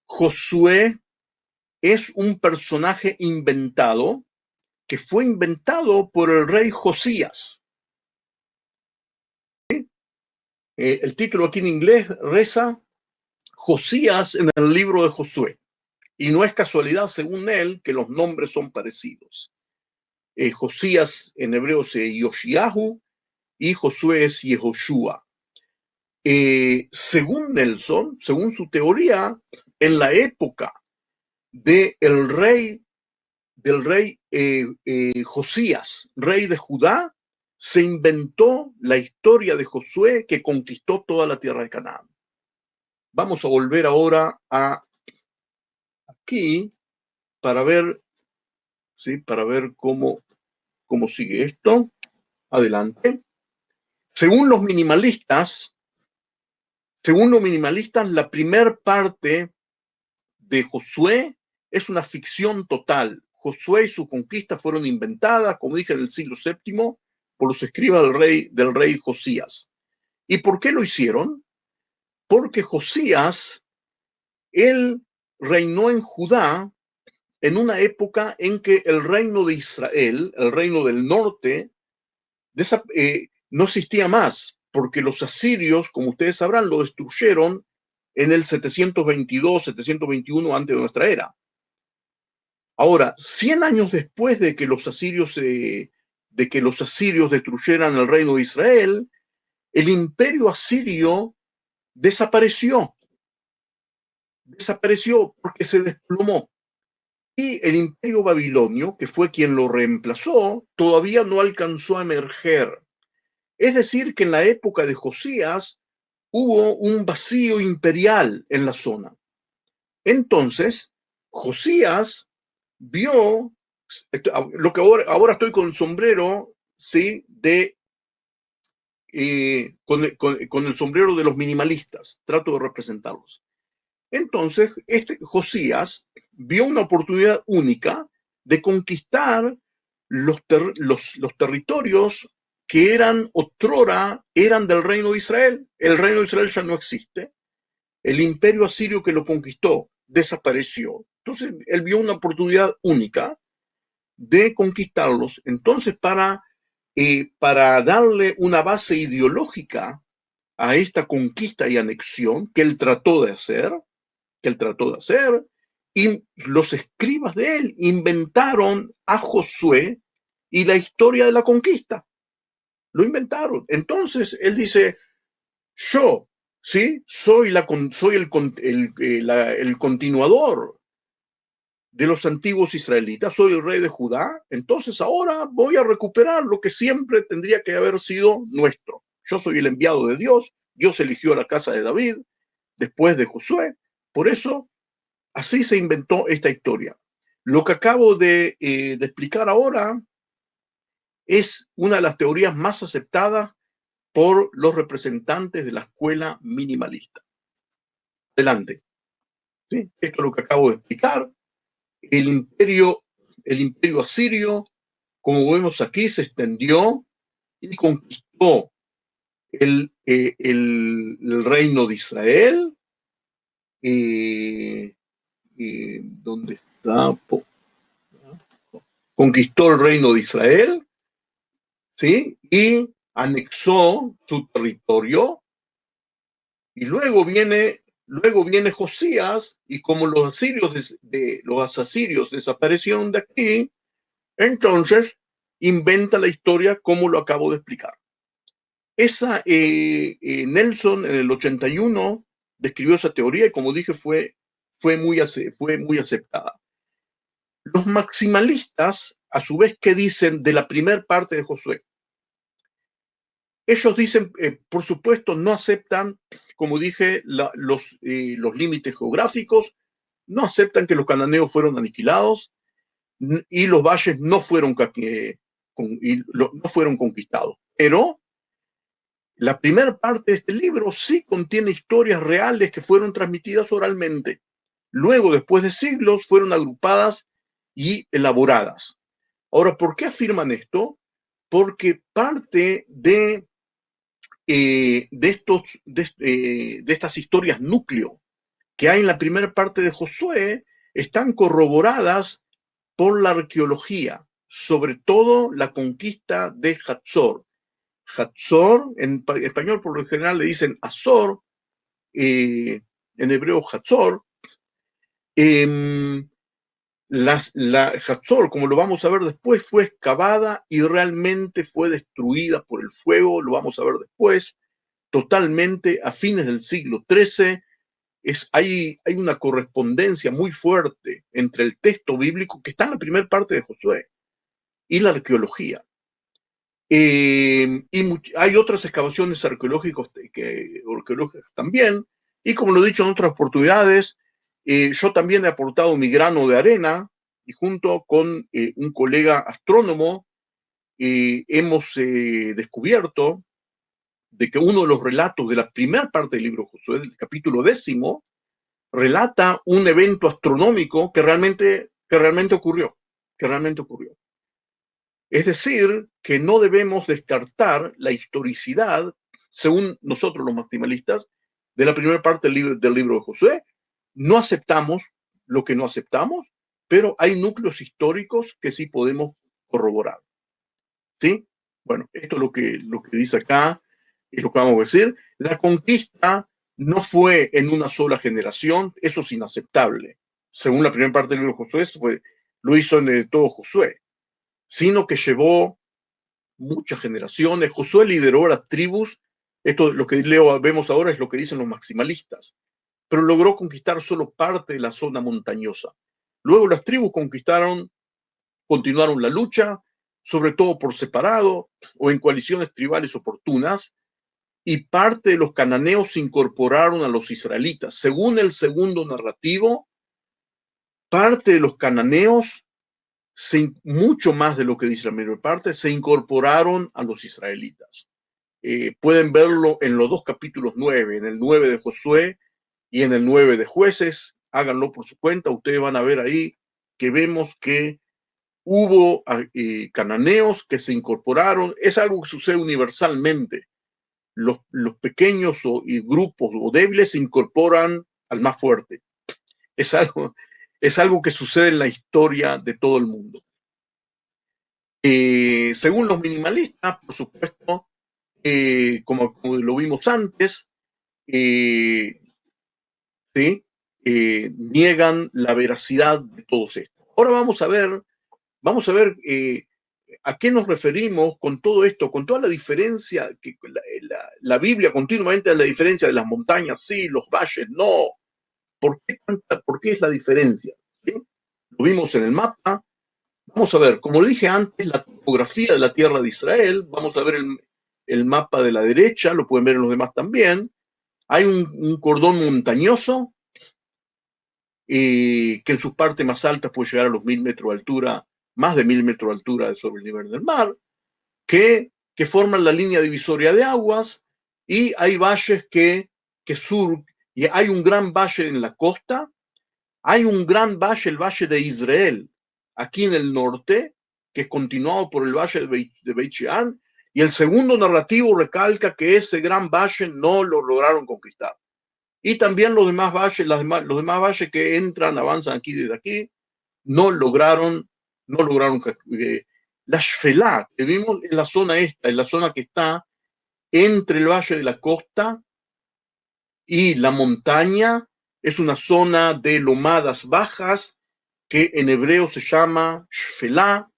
Josué es un personaje inventado que fue inventado por el rey Josías. ¿Sí? El título aquí en inglés reza Josías en el libro de Josué. Y no es casualidad, según él, que los nombres son parecidos. Josías en hebreo es Yoshiahu y Josué es Yehoshua. Según Nelson, según su teoría, en la época del rey Josías, rey de Judá, se inventó la historia de Josué que conquistó toda la tierra de Canaán. Vamos a volver ahora aquí para ver, ¿sí? Para ver cómo sigue esto. Adelante. Según los minimalistas, la primer parte de Josué es una ficción total. Josué y sus conquistas fueron inventadas, como dije, en el siglo VII por los escribas del rey Josías. ¿Y por qué lo hicieron? Porque Josías, él reinó en Judá en una época en que el reino de Israel, el reino del norte, no existía más, porque los asirios, como ustedes sabrán, lo destruyeron en el 722, 721 antes de nuestra era. Ahora, 100 años después de que los asirios destruyeran el reino de Israel, el imperio asirio desapareció porque se desplomó. Y el imperio babilonio, que fue quien lo reemplazó, todavía no alcanzó a emerger. Es decir, que en la época de Josías hubo un vacío imperial en la zona. Entonces, Josías vio lo que ahora estoy con el sombrero, ¿sí? Con el sombrero de los minimalistas. Trato de representarlos. Entonces, Josías vio una oportunidad única de conquistar los territorios que otrora eran del reino de Israel. El reino de Israel ya no existe. El imperio asirio que lo conquistó desapareció. Entonces, él vio una oportunidad única de conquistarlos. Entonces, para darle una base ideológica a esta conquista y anexión que él trató de hacer, y los escribas de él inventaron a Josué y la historia de la conquista. Lo inventaron. Entonces él dice, yo, ¿sí? Soy el continuador de los antiguos israelitas, soy el rey de Judá, entonces ahora voy a recuperar lo que siempre tendría que haber sido nuestro. Yo soy el enviado de Dios, Dios eligió a la casa de David después de Josué, por eso así se inventó esta historia. Lo que acabo de explicar ahora es una de las teorías más aceptadas por los representantes de la escuela minimalista. Adelante. ¿Sí? Esto es lo que acabo de explicar. El imperio, el imperio asirio, como vemos aquí, se extendió y conquistó el reino de Israel. ¿Dónde está? Conquistó el reino de Israel, ¿sí? Y anexó su territorio. Y luego viene Josías, y como los asirios desaparecieron de aquí, entonces inventa la historia como lo acabo de explicar. Nelson en el 81 describió esa teoría y como dije fue muy aceptada. Los maximalistas, a su vez, ¿qué dicen de la primera parte de Josué? Ellos dicen, por supuesto, no aceptan, como dije, los límites geográficos, no aceptan que los cananeos fueron aniquilados y los valles no fueron conquistados. Pero la primera parte de este libro sí contiene historias reales que fueron transmitidas oralmente. Luego, después de siglos, fueron agrupadas y elaboradas. Ahora, ¿por qué afirman esto? Porque parte de estas historias núcleo que hay en la primera parte de Josué están corroboradas por la arqueología, sobre todo la conquista de Hatzor. Hatzor, en español por lo general le dicen Azor, en hebreo Hatzor. Hatzor, como lo vamos a ver después, fue excavada y realmente fue destruida por el fuego, lo vamos a ver después, totalmente a fines del siglo XIII. Hay una correspondencia muy fuerte entre el texto bíblico que está en la primera parte de Josué y la arqueología. Y hay otras excavaciones arqueológicas también, y como lo he dicho en otras oportunidades, yo también he aportado mi grano de arena y junto con un colega astrónomo hemos descubierto de que uno de los relatos de la primera parte del libro de Josué, del capítulo 10, relata un evento astronómico que realmente ocurrió, Es decir, que no debemos descartar la historicidad, según nosotros los maximalistas, de la primera parte del libro de Josué. No aceptamos lo que no aceptamos, pero hay núcleos históricos que sí podemos corroborar. ¿Sí? Bueno, esto es lo que dice acá, es lo que vamos a decir. La conquista no fue en una sola generación, eso es inaceptable. Según la primera parte del libro de Josué, lo hizo en todo Josué, sino que llevó muchas generaciones. Josué lideró a las tribus, esto lo que vemos ahora es lo que dicen los maximalistas, pero logró conquistar solo parte de la zona montañosa. Luego las tribus continuaron la lucha, sobre todo por separado o en coaliciones tribales oportunas, y parte de los cananeos se incorporaron a los israelitas. Según el segundo narrativo, parte de los cananeos, mucho más de lo que dice la primera parte, se incorporaron a los israelitas. Pueden verlo en los dos capítulos 9, en el 9 de Josué y en el 9 de Jueces. Háganlo por su cuenta, ustedes van a ver ahí que vemos que hubo cananeos que se incorporaron. Es algo que sucede universalmente. Los pequeños grupos o débiles se incorporan al más fuerte. Es algo que sucede en la historia de todo el mundo. Según los minimalistas, por supuesto, como lo vimos antes, ¿sí? Niegan la veracidad de todos estos. Ahora vamos a ver a qué nos referimos con todo esto, con toda la diferencia, que la Biblia continuamente da la diferencia de las montañas, sí, los valles, no. ¿Por qué es la diferencia? ¿Sí? Lo vimos en el mapa. Vamos a ver, como dije antes, la topografía de la tierra de Israel. Vamos a ver el mapa de la derecha, lo pueden ver en los demás también. Hay un cordón montañoso que en sus partes más altas puede llegar a los 1000 metros de altura, más de 1000 metros de altura sobre el nivel del mar, que forman la línea divisoria de aguas, y hay valles y hay un gran valle en la costa, hay un gran valle, el Valle de Israel, aquí en el norte, que es continuado por el Valle de Beit Shean, y el segundo narrativo recalca que ese gran valle no lo lograron conquistar. Y también los demás valles, los demás valles que entran, avanzan aquí desde aquí, no lograron la Shfelá, que vimos en la zona esta, en la zona que está entre el Valle de la Costa y la montaña, es una zona de lomadas bajas que en hebreo se llama Shfelá.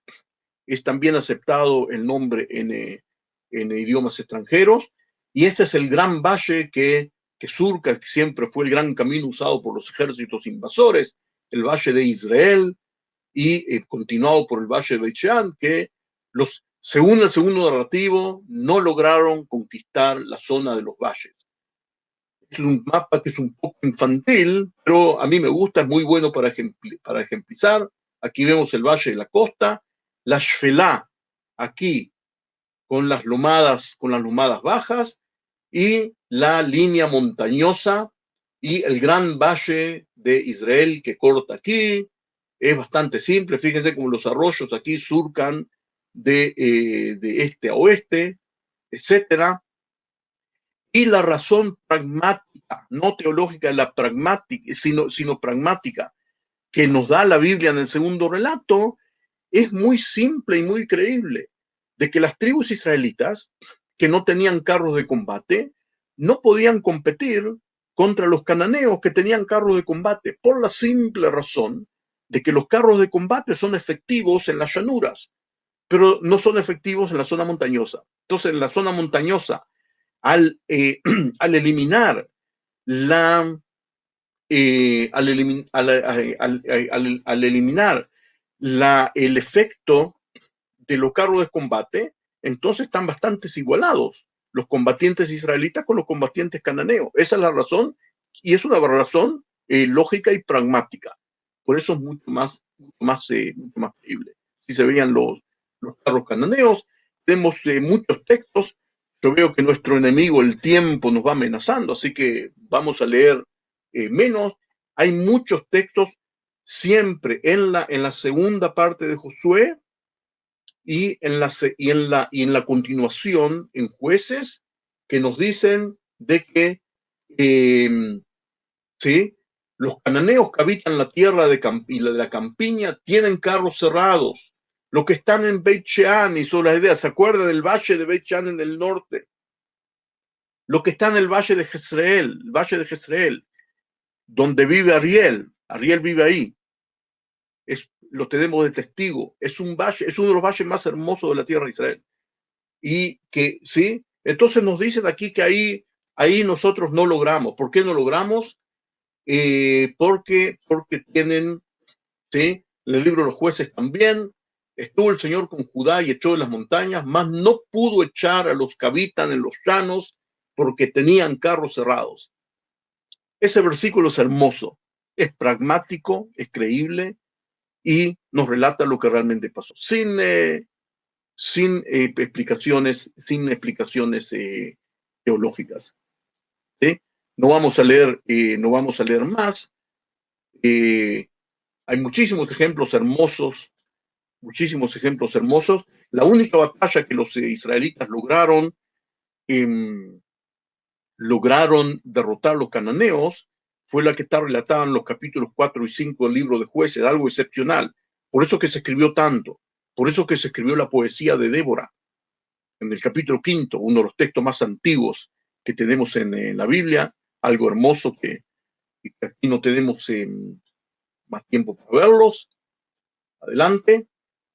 Es también aceptado el nombre en idiomas extranjeros, y este es el gran valle que surca, que siempre fue el gran camino usado por los ejércitos invasores, el Valle de Israel, y continuado por el Valle de Beit Shean, que según el segundo narrativo, no lograron conquistar la zona de los valles. Es un mapa que es un poco infantil, pero a mí me gusta, es muy bueno para ejemplizar. Aquí vemos el Valle de la Costa, la Shfelá, aquí con las lomadas bajas, y la línea montañosa y el gran Valle de Israel que corta aquí. Es bastante simple, fíjense cómo los arroyos aquí surcan de este a oeste, etcétera. Y la razón pragmática, no teológica, la pragmática, sino pragmática, que nos da la Biblia en el segundo relato, es muy simple y muy creíble, de que las tribus israelitas, que no tenían carros de combate, no podían competir contra los cananeos que tenían carros de combate, por la simple razón de que los carros de combate son efectivos en las llanuras, pero no son efectivos en la zona montañosa. Entonces, en la zona montañosa, al, al eliminar la al eliminar el efecto de los carros de combate, entonces están bastante igualados los combatientes israelitas con los combatientes cananeos. Esa es la razón, y es una razón lógica y pragmática. Por eso es mucho más creíble. Si se veían los carros cananeos, tenemos muchos textos. Yo veo que nuestro enemigo, el tiempo, nos va amenazando, así que vamos a leer menos. Hay muchos textos siempre en la segunda parte de Josué, y en la continuación en Jueces, que nos dicen de que ¿sí? Los cananeos que habitan la tierra y la de la campiña tienen carros cerrados. Los que están en Beit Shean y sobre la idea, ¿se acuerdan del valle de Beit Shean en el norte? Los que están en el valle de Jezreel, donde vive Ariel vive ahí. Lo tenemos de testigo. Es un valle, es uno de los valles más hermosos de la tierra de Israel. Y que, ¿sí? Entonces nos dicen aquí que ahí nosotros no logramos. ¿Por qué no logramos? Porque tienen, ¿sí? En el libro de los Jueces también, estuvo el Señor con Judá y echó de las montañas, mas no pudo echar a los que habitan en los llanos porque tenían carros cerrados. Ese versículo es hermoso, es pragmático, es creíble, y nos relata lo que realmente pasó, sin explicaciones teológicas. ¿Sí? No vamos a leer más. Hay muchísimos ejemplos hermosos. La única batalla que los israelitas lograron derrotar a los cananeos fue la que está relatada en los capítulos 4 y 5 del libro de Jueces, algo excepcional. Por eso que se escribió tanto, por eso que se escribió la poesía de Débora, en el capítulo 5, uno de los textos más antiguos que tenemos en la Biblia, algo hermoso que aquí no tenemos más tiempo para verlos. Adelante.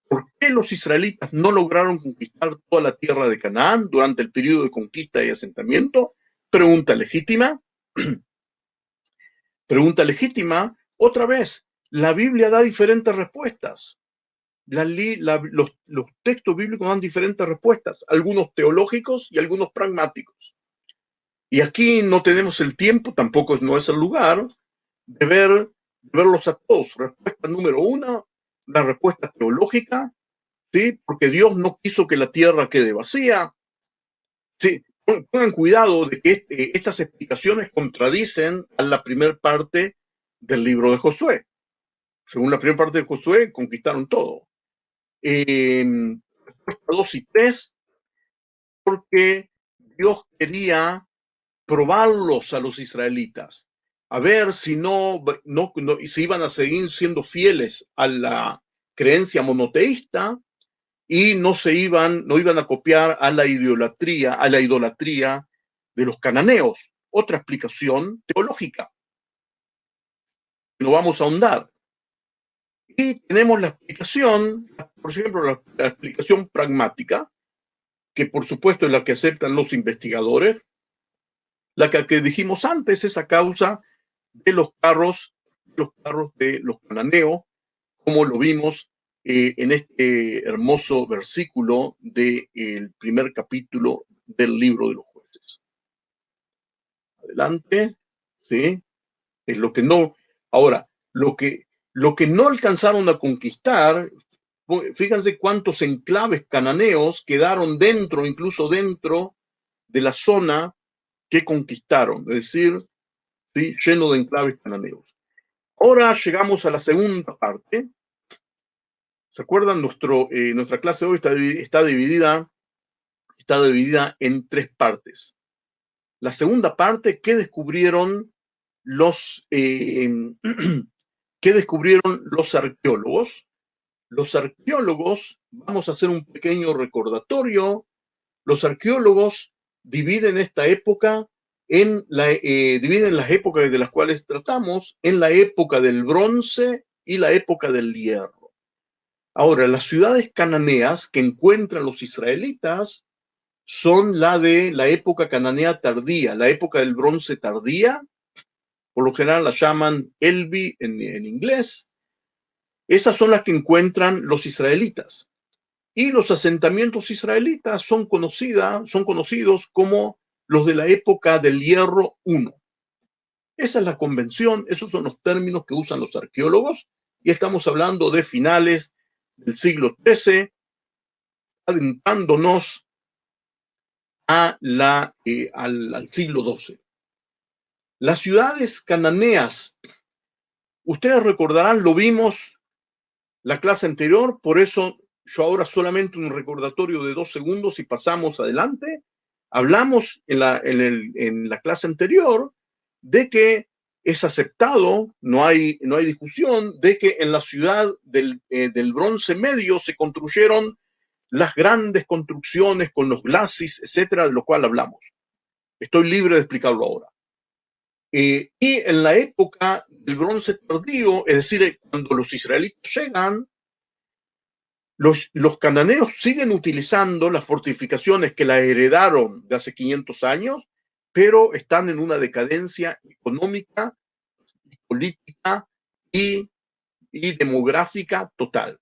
¿Por qué los israelitas no lograron conquistar toda la tierra de Canaán durante el periodo de conquista y asentamiento? Pregunta legítima. Pregunta legítima. Otra vez, la Biblia da diferentes respuestas. Los textos bíblicos dan diferentes respuestas, algunos teológicos y algunos pragmáticos. Y aquí no tenemos el tiempo, tampoco no es el lugar, de verlos a todos. Respuesta número 1, la respuesta teológica, ¿sí? Porque Dios no quiso que la tierra quede vacía. Sí, pongan cuidado de que estas explicaciones contradicen a la primera parte del libro de Josué. Según la primera parte de Josué, conquistaron todo. Respuesta 2 y 3, porque Dios quería probarlos a los israelitas, a ver si si iban a seguir siendo fieles a la creencia monoteísta y no iban a copiar a la idolatría de los cananeos. Otra explicación teológica. No vamos a ahondar. Y tenemos la explicación, por ejemplo, la explicación pragmática, que por supuesto es la que aceptan los investigadores, la que dijimos antes es a causa de los carros de los cananeos, como lo vimos en este hermoso versículo del primer capítulo del libro de los jueces. Adelante, ¿sí? Es lo que no. Ahora, lo que no alcanzaron a conquistar, fíjense cuántos enclaves cananeos quedaron incluso dentro de la zona que conquistaron, es decir, ¿sí? Lleno de enclaves cananeos. Ahora llegamos a la segunda parte. ¿Se acuerdan? Nuestra clase hoy está dividida en 3 partes. La segunda parte, ¿qué descubrieron los arqueólogos? Los arqueólogos, vamos a hacer un pequeño recordatorio, los arqueólogos dividen esta época dividen las épocas de las cuales tratamos en la época del bronce y la época del hierro. Ahora, las ciudades cananeas que encuentran los israelitas son la de la época cananea tardía, la época del bronce tardía, por lo general la llaman Elbi en inglés. Esas son las que encuentran los israelitas. Y los asentamientos israelitas son conocidos como los de la época del hierro I. Esa es la convención, esos son los términos que usan los arqueólogos, y estamos hablando de finales del siglo XIII, adentrándonos al siglo XII. Las ciudades cananeas, ustedes recordarán, lo vimos la clase anterior, por eso yo ahora solamente un recordatorio de 2 segundos y pasamos adelante. Hablamos en la clase anterior de que es aceptado, no hay discusión, de que en la ciudad del Bronce Medio se construyeron las grandes construcciones con los glacis, etcétera, de lo cual hablamos. Estoy libre de explicarlo ahora. Y en la época del Bronce Tardío, es decir, cuando los israelitas llegan, los cananeos siguen utilizando las fortificaciones que las heredaron de hace 500 años, pero están en una decadencia económica, política y demográfica total.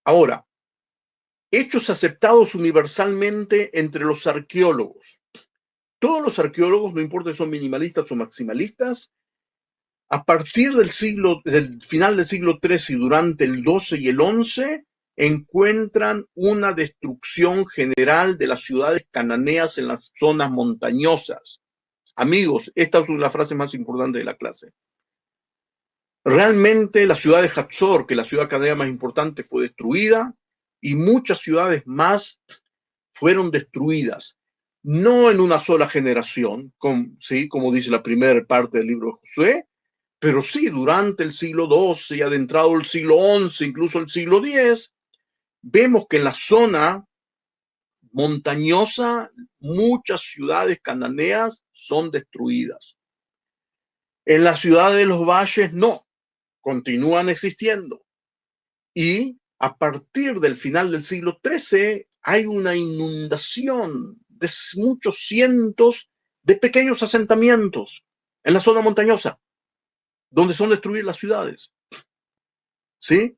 Ahora, hechos aceptados universalmente entre los arqueólogos. Todos los arqueólogos, no importa si son minimalistas o maximalistas, a partir del final del siglo XIII y durante el XII y el XI, encuentran una destrucción general de las ciudades cananeas en las zonas montañosas. Amigos, esta es la frase más importante de la clase. Realmente la ciudad de Hatzor, que es la ciudad cananea más importante, fue destruida y muchas ciudades más fueron destruidas. No en una sola generación, como dice la primera parte del libro de Josué, pero sí durante el siglo XII y adentrado el siglo XI, incluso el siglo X, vemos que en la zona montañosa, muchas ciudades cananeas son destruidas. En las ciudades de los valles no, continúan existiendo. Y a partir del final del siglo XIII hay una inundación de muchos cientos de pequeños asentamientos en la zona montañosa, donde son destruidas las ciudades. ¿Sí?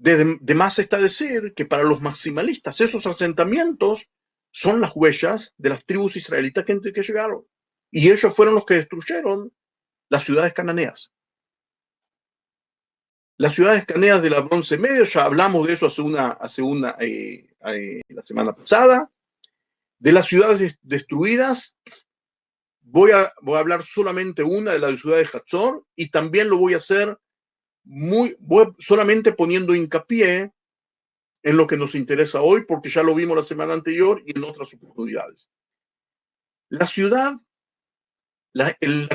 De más está decir que para los maximalistas esos asentamientos son las huellas de las tribus israelitas que llegaron. Y ellos fueron los que destruyeron las ciudades cananeas. Las ciudades cananeas de la Bronce Medio, ya hablamos de eso la semana pasada. De las ciudades destruidas, voy a hablar solamente una de la ciudad de Hatzor, y también lo voy a hacer solamente poniendo hincapié en lo que nos interesa hoy, porque ya lo vimos la semana anterior y en otras oportunidades. La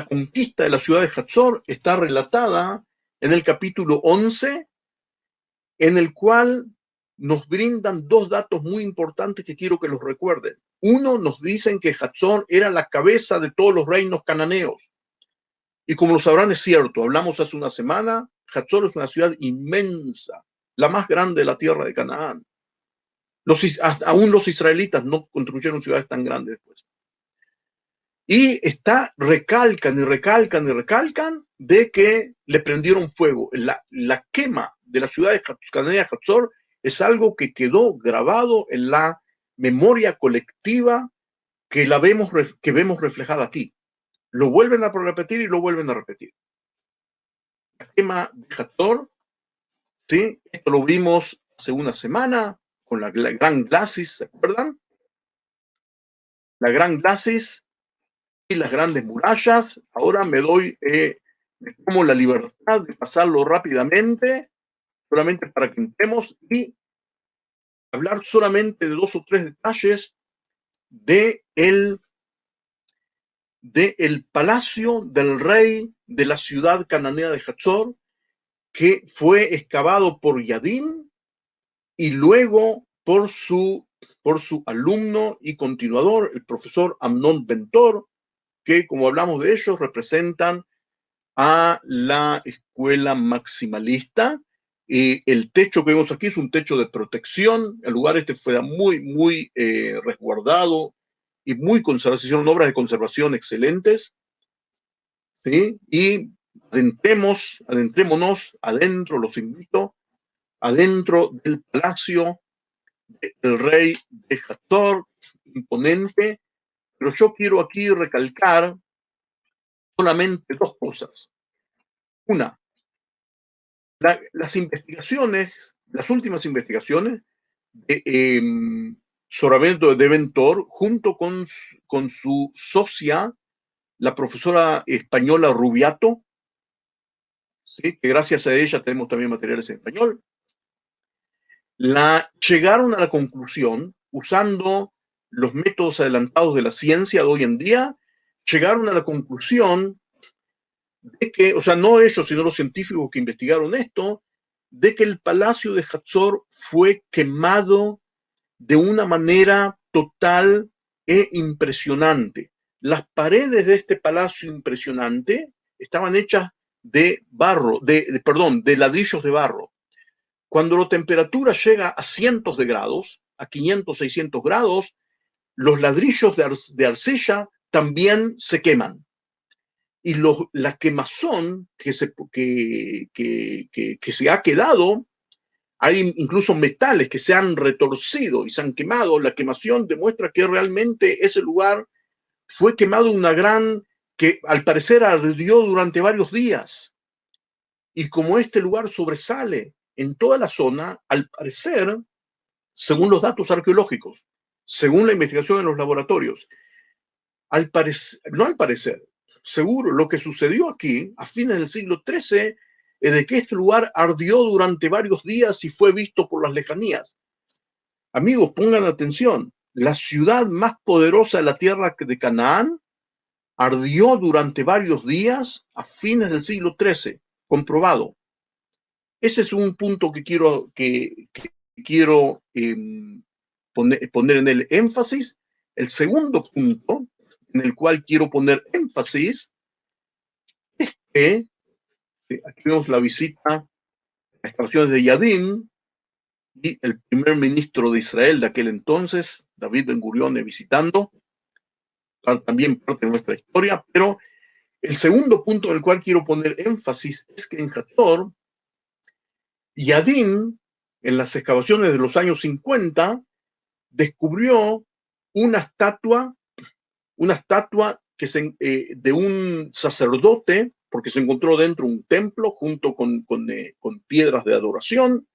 conquista de la ciudad de Hatzor está relatada en el capítulo 11, en el cual nos brindan dos datos muy importantes que quiero que los recuerden. Uno, nos dicen que Hatzor era la cabeza de todos los reinos cananeos. Y como lo sabrán, es cierto, hablamos hace una semana, Hatzor es una ciudad inmensa, la más grande de la tierra de Canaán. Aún los israelitas no construyeron ciudades tan grandes después. Y recalcan de que le prendieron fuego. La quema de la ciudad de cananea Hatzor es algo que quedó grabado en la memoria colectiva que vemos reflejada aquí. Lo vuelven a repetir y lo vuelven a repetir. La quema de Hatzor, ¿sí? Esto lo vimos hace una semana con la gran glacis, ¿se acuerdan? La gran glacis y las grandes murallas. Ahora me tomo la libertad de pasarlo rápidamente, solamente para que entremos y hablar solamente de dos o tres detalles de el palacio del rey de la ciudad cananea de Hatzor, que fue excavado por Yadín y luego por su alumno y continuador, el profesor Amnon Bentor, que, como hablamos de ellos, representan a la escuela maximalista. El techo que vemos aquí es un techo de protección. El lugar este fue muy resguardado y muy conservado. Se hicieron obras de conservación excelentes. ¿Sí? Y adentrémonos adentro, los invito, adentro del palacio del rey de Hatzor, imponente. Pero yo quiero aquí recalcar solamente dos cosas. Una, las últimas investigaciones de Soravento de Ventor, junto con su socia, la profesora española Rubiato, ¿sí? Que gracias a ella tenemos también materiales en español, llegaron a la conclusión, usando los métodos adelantados de la ciencia de hoy en día, llegaron a la conclusión de que, o sea, no ellos, sino los científicos que investigaron esto, de que el palacio de Hatzor fue quemado de una manera total e impresionante. Las paredes de este palacio impresionante estaban hechas de ladrillos de barro. Cuando la temperatura llega a cientos de grados, a 500, 600 grados, los ladrillos de arcilla también se queman. Y la quemazón que se ha quedado, hay incluso metales que se han retorcido y se han quemado. La quemación demuestra que realmente ese lugar fue quemado que al parecer ardió durante varios días. Y como este lugar sobresale en toda la zona, al parecer, según los datos arqueológicos, según la investigación en los laboratorios, seguro, lo que sucedió aquí a fines del siglo XIII es de que este lugar ardió durante varios días y fue visto por las lejanías. Amigos, pongan atención, la ciudad más poderosa de la tierra de Canaán ardió durante varios días a fines del siglo XIII, comprobado. Ese es un punto que quiero poner en él énfasis. El segundo punto en el cual quiero poner énfasis es que aquí vemos la visita, las excavaciones de Yadin, y el primer ministro de Israel de aquel entonces, David Ben Gurión, visitando, también parte de nuestra historia, pero el segundo punto en el cual quiero poner énfasis es que en Hatzor, Yadin, en las excavaciones de los años 50, descubrió una estatua de un sacerdote, porque se encontró dentro de un templo junto con piedras de adoración,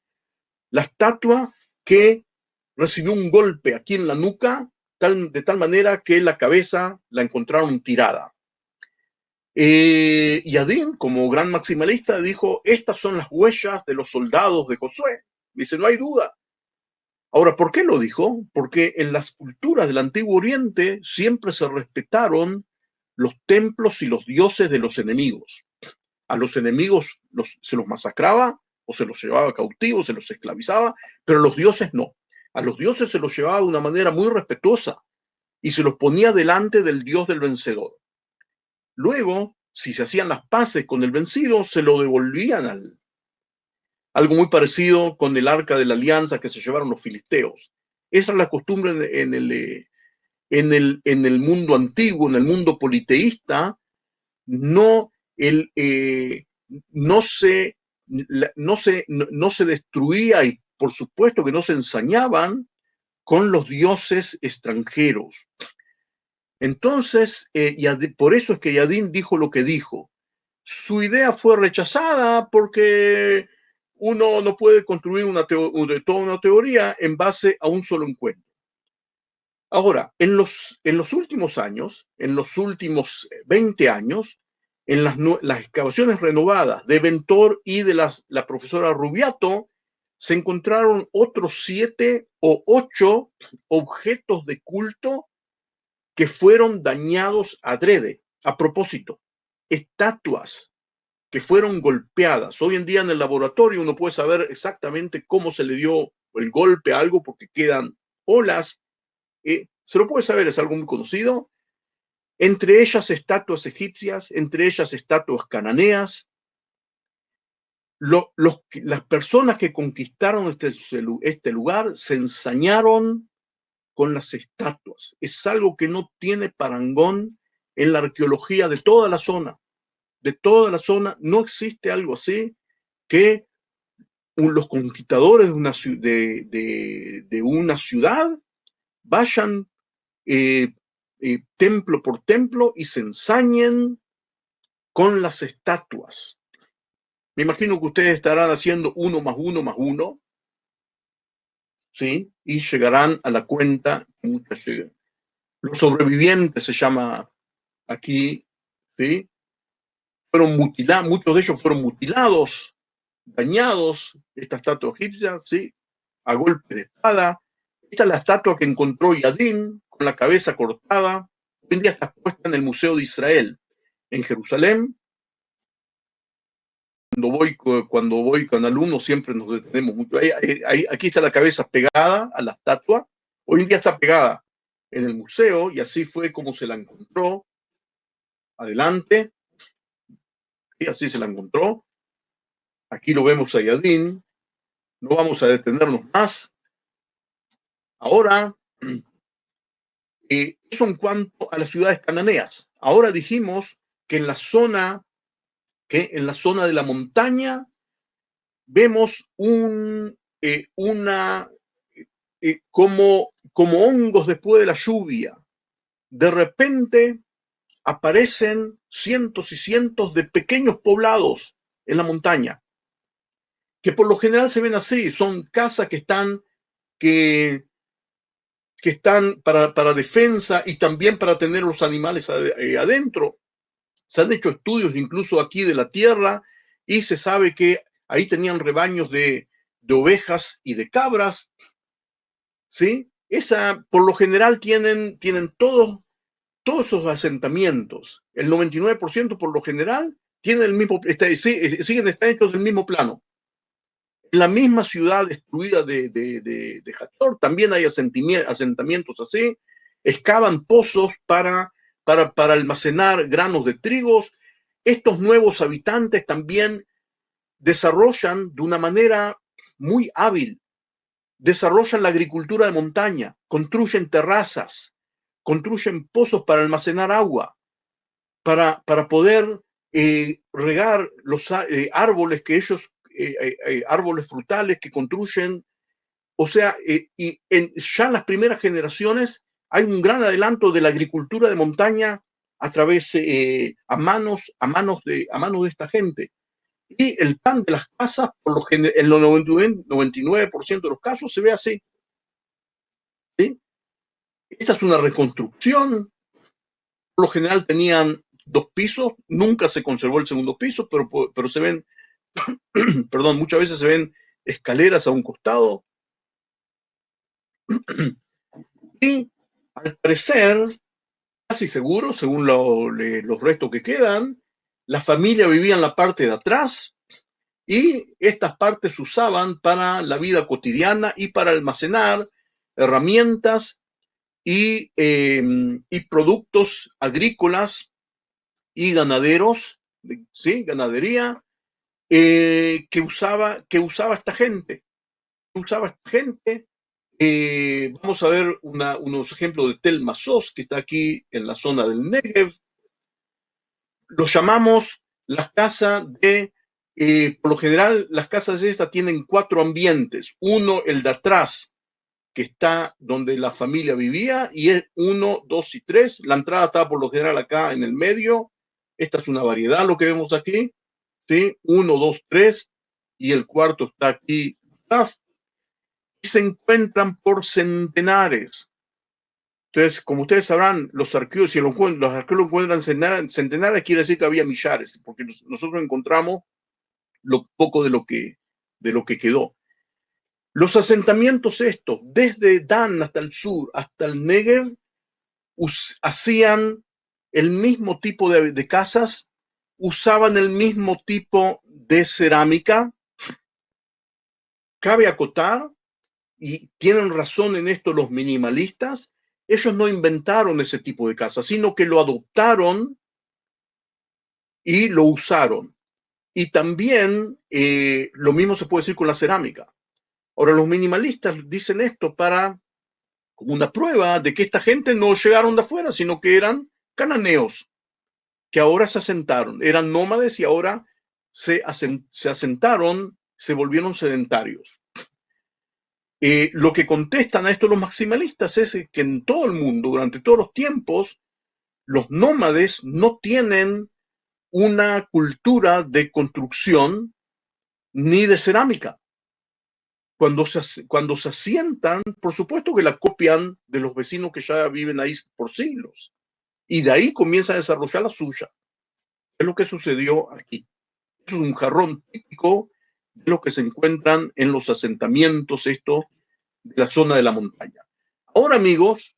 la estatua que recibió un golpe aquí en la nuca, de tal manera que la cabeza la encontraron tirada. Yadin, como gran maximalista, dijo, estas son las huellas de los soldados de Josué. Dice, no hay duda. Ahora, ¿por qué lo dijo? Porque en las culturas del Antiguo Oriente siempre se respetaron los templos y los dioses de los enemigos. A los enemigos se los masacraba o se los llevaba cautivos, se los esclavizaba, pero a los dioses no. A los dioses se los llevaba de una manera muy respetuosa y se los ponía delante del dios del vencedor. Luego, si se hacían las paces con el vencido, se lo devolvían algo muy parecido con el arca de la alianza que se llevaron los filisteos. Esa es la costumbre en el mundo antiguo, en el mundo politeísta. No se destruía y por supuesto que no se ensañaban con los dioses extranjeros. Entonces, por eso es que Yadin dijo lo que dijo. Su idea fue rechazada porque uno no puede construir toda una teoría en base a un solo encuentro. Ahora, en los últimos años, en los últimos 20 años, en las excavaciones renovadas de Ventor y de la profesora Rubiato, se encontraron otros 7 o 8 objetos de culto que fueron dañados adrede, a propósito, estatuas que fueron golpeadas. Hoy en día en el laboratorio uno puede saber exactamente cómo se le dio el golpe a algo porque quedan olas. Se lo puede saber, es algo muy conocido. Entre ellas estatuas egipcias, entre ellas estatuas cananeas. Las personas que conquistaron este lugar se ensañaron con las estatuas. Es algo que no tiene parangón en la arqueología de toda la zona. De toda la zona no existe algo así que los conquistadores de una ciudad vayan templo por templo y se ensañen con las estatuas. Me imagino que ustedes estarán haciendo 1 más 1 más 1, ¿sí? Y llegarán a la cuenta. Los sobrevivientes se llama aquí, ¿sí? Fueron mutilados, muchos de ellos fueron mutilados, dañados, esta estatua egipcia, ¿sí? A golpe de espada. Esta es la estatua que encontró Yadin, con la cabeza cortada. Hoy en día está puesta en el Museo de Israel, en Jerusalén. Cuando voy con alumnos siempre nos detenemos mucho. Aquí está la cabeza pegada a la estatua. Hoy en día está pegada en el museo y así fue como se la encontró. Adelante. Y así se la encontró. Aquí lo vemos a Yadin. No vamos a detenernos más. Ahora, eso en cuanto a las ciudades cananeas. Ahora dijimos que en la zona de la montaña vemos como hongos después de la lluvia. De repente aparecen cientos y cientos de pequeños poblados en la montaña, que por lo general se ven así, son casas que están para defensa y también para tener los animales adentro. Se han hecho estudios incluso aquí de la tierra y se sabe que ahí tenían rebaños de ovejas y de cabras, ¿sí? Por lo general tienen todos esos asentamientos. El 99% por lo general tienen siguen están hechos del mismo plano. En la misma ciudad destruida de Hathor también hay asentamientos así, excavan pozos para almacenar granos de trigos. Estos nuevos habitantes también desarrollan de una manera muy hábil, desarrollan la agricultura de montaña, construyen terrazas, construyen pozos para almacenar agua, para poder regar los árboles que ellos, árboles frutales que construyen. O sea, ya en las primeras generaciones hay un gran adelanto de la agricultura de montaña a través, a manos de esta gente. Y el plan de las casas, por lo general, en el 99% de los casos se ve así. ¿Sí? Esta es una reconstrucción. Por lo general tenían 2 pisos, nunca se conservó el segundo piso, pero se ven, perdón, muchas veces se ven escaleras a un costado. Y al parecer, casi seguro, según los restos que quedan, la familia vivía en la parte de atrás y estas partes se usaban para la vida cotidiana y para almacenar herramientas y productos agrícolas y ganaderos, ¿sí? Ganadería, que usaba esta gente. Vamos a ver unos ejemplos de Tel Masos, que está aquí en la zona del Negev. Lo llamamos las casas por lo general, las casas estas tienen 4 ambientes. Uno, el de atrás, que está donde la familia vivía, y es 1, 2 y 3. La entrada está por lo general acá en el medio. Esta es una variedad, lo que vemos aquí. ¿Sí? 1, 2, 3, y el cuarto está aquí atrás. Y se encuentran por centenares. Entonces, como ustedes sabrán, los arqueólogos, si los arqueólogos encuentran centenares, quiere decir que había millares, porque nosotros encontramos lo poco de lo que quedó. Los asentamientos estos, desde Dan hasta el sur, hasta el Negev, hacían el mismo tipo de casas, usaban el mismo tipo de cerámica. Cabe acotar, y tienen razón en esto los minimalistas, ellos no inventaron ese tipo de casa, sino que lo adoptaron y lo usaron. Y también lo mismo se puede decir con la cerámica. Ahora, los minimalistas dicen esto como una prueba de que esta gente no llegaron de afuera, sino que eran cananeos, que ahora se asentaron, eran nómades y ahora se asentaron, se volvieron sedentarios. Lo que contestan a esto los maximalistas es que en todo el mundo, durante todos los tiempos, los nómades no tienen una cultura de construcción ni de cerámica. Cuando se asientan, por supuesto que la copian de los vecinos que ya viven ahí por siglos. Y de ahí comienzan a desarrollar la suya. Es lo que sucedió aquí. Es un jarrón típico de lo que se encuentran en los asentamientos de la zona de la montaña. Ahora, amigos,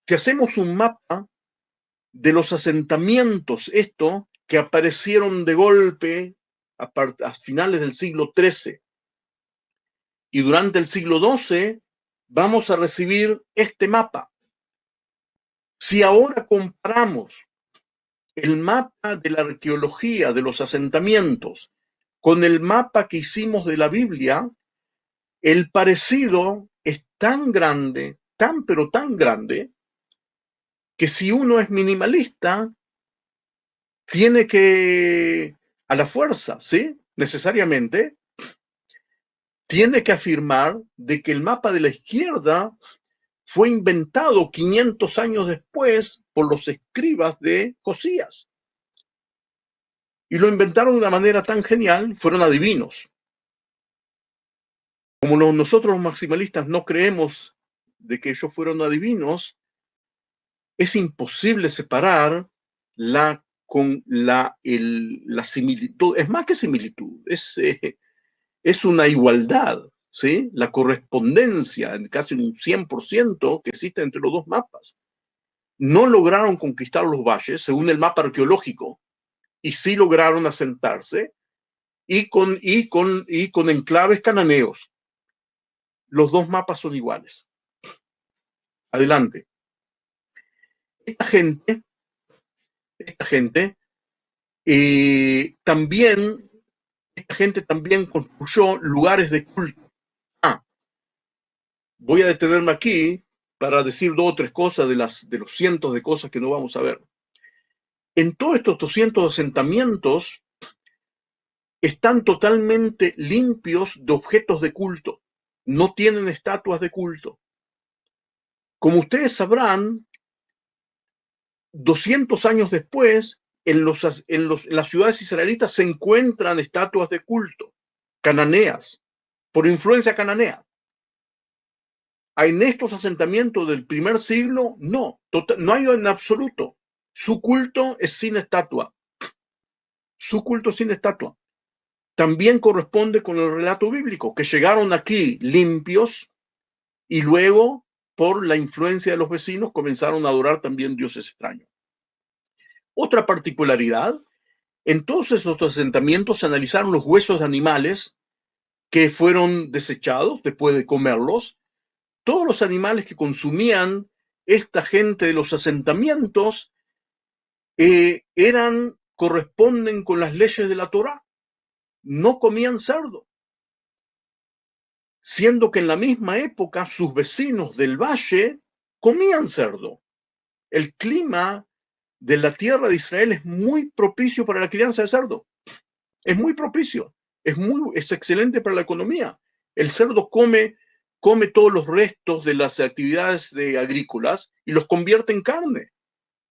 si hacemos un mapa de los asentamientos, que aparecieron de golpe a finales del siglo XIII y durante el siglo XII, vamos a recibir este mapa. Si ahora comparamos el mapa de la arqueología de los asentamientos con el mapa que hicimos de la Biblia, el parecido es tan grande, pero tan grande, que si uno es minimalista, tiene que, a la fuerza, ¿sí? Necesariamente, tiene que afirmar de que el mapa de la izquierda fue inventado 500 años después por los escribas de Josías. Y lo inventaron de una manera tan genial, fueron adivinos. Como nosotros los maximalistas no creemos de que ellos fueron adivinos, es imposible separar con la similitud. Es más que similitud, es una igualdad, ¿sí? La correspondencia, en casi un 100% que existe entre los dos mapas. No lograron conquistar los valles, según el mapa arqueológico, y sí lograron asentarse y con enclaves cananeos. Los dos mapas son iguales. Adelante. Esta gente también, esta gente también construyó lugares de culto. Voy a detenerme aquí para decir dos o tres cosas de los cientos de cosas que no vamos a ver. En todos estos 200 asentamientos están totalmente limpios de objetos de culto. No tienen estatuas de culto. Como ustedes sabrán, 200 años después, en las ciudades israelitas se encuentran estatuas de culto, cananeas, por influencia cananea. En estos asentamientos del primer siglo, no hay en absoluto. Su culto es sin estatua. Su culto es sin estatua. También corresponde con el relato bíblico, que llegaron aquí limpios y luego, por la influencia de los vecinos, comenzaron a adorar también dioses extraños. Otra particularidad, en todos esos asentamientos se analizaron los huesos de animales que fueron desechados después de comerlos. Todos los animales que consumían esta gente de los asentamientos corresponden con las leyes de la Torá. No comían cerdo, siendo que en la misma época sus vecinos del valle comían cerdo. El clima de la tierra de Israel es muy propicio para la crianza de cerdo. Es muy propicio, es excelente para la economía. El cerdo come todos los restos de las actividades agrícolas y los convierte en carne,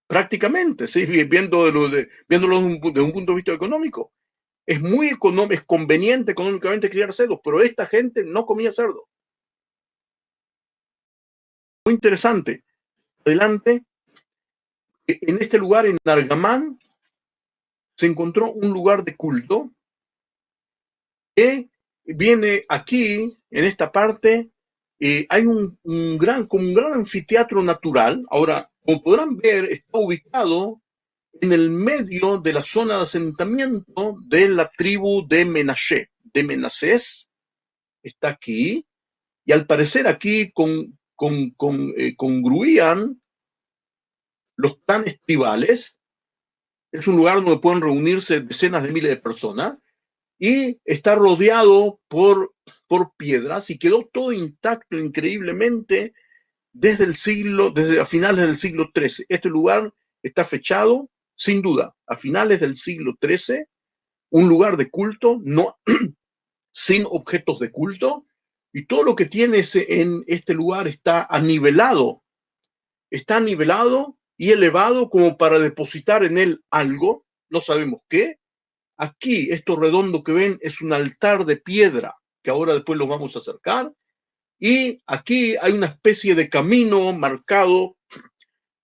prácticamente, ¿sí? Viéndolo de un punto de vista económico. Es conveniente económicamente criar cerdos, pero esta gente no comía cerdo. Muy interesante. Adelante, en este lugar, en Argamán, se encontró un lugar de culto que viene aquí, en esta parte, hay un gran anfiteatro natural. Ahora, como podrán ver, está ubicado en el medio de la zona de asentamiento de la tribu de Menashe, de Menasés. Está aquí, y al parecer aquí congruían los planes tribales. Es un lugar donde pueden reunirse decenas de miles de personas y está rodeado por piedras y quedó todo intacto increíblemente desde a finales del siglo XIII. Este lugar está fechado, sin duda, a finales del siglo XIII, un lugar de culto, no, sin objetos de culto, y todo lo que tiene en este lugar está anivelado y elevado como para depositar en él algo, no sabemos qué. Aquí, esto redondo que ven es un altar de piedra, que ahora después lo vamos a acercar, y aquí hay una especie de camino marcado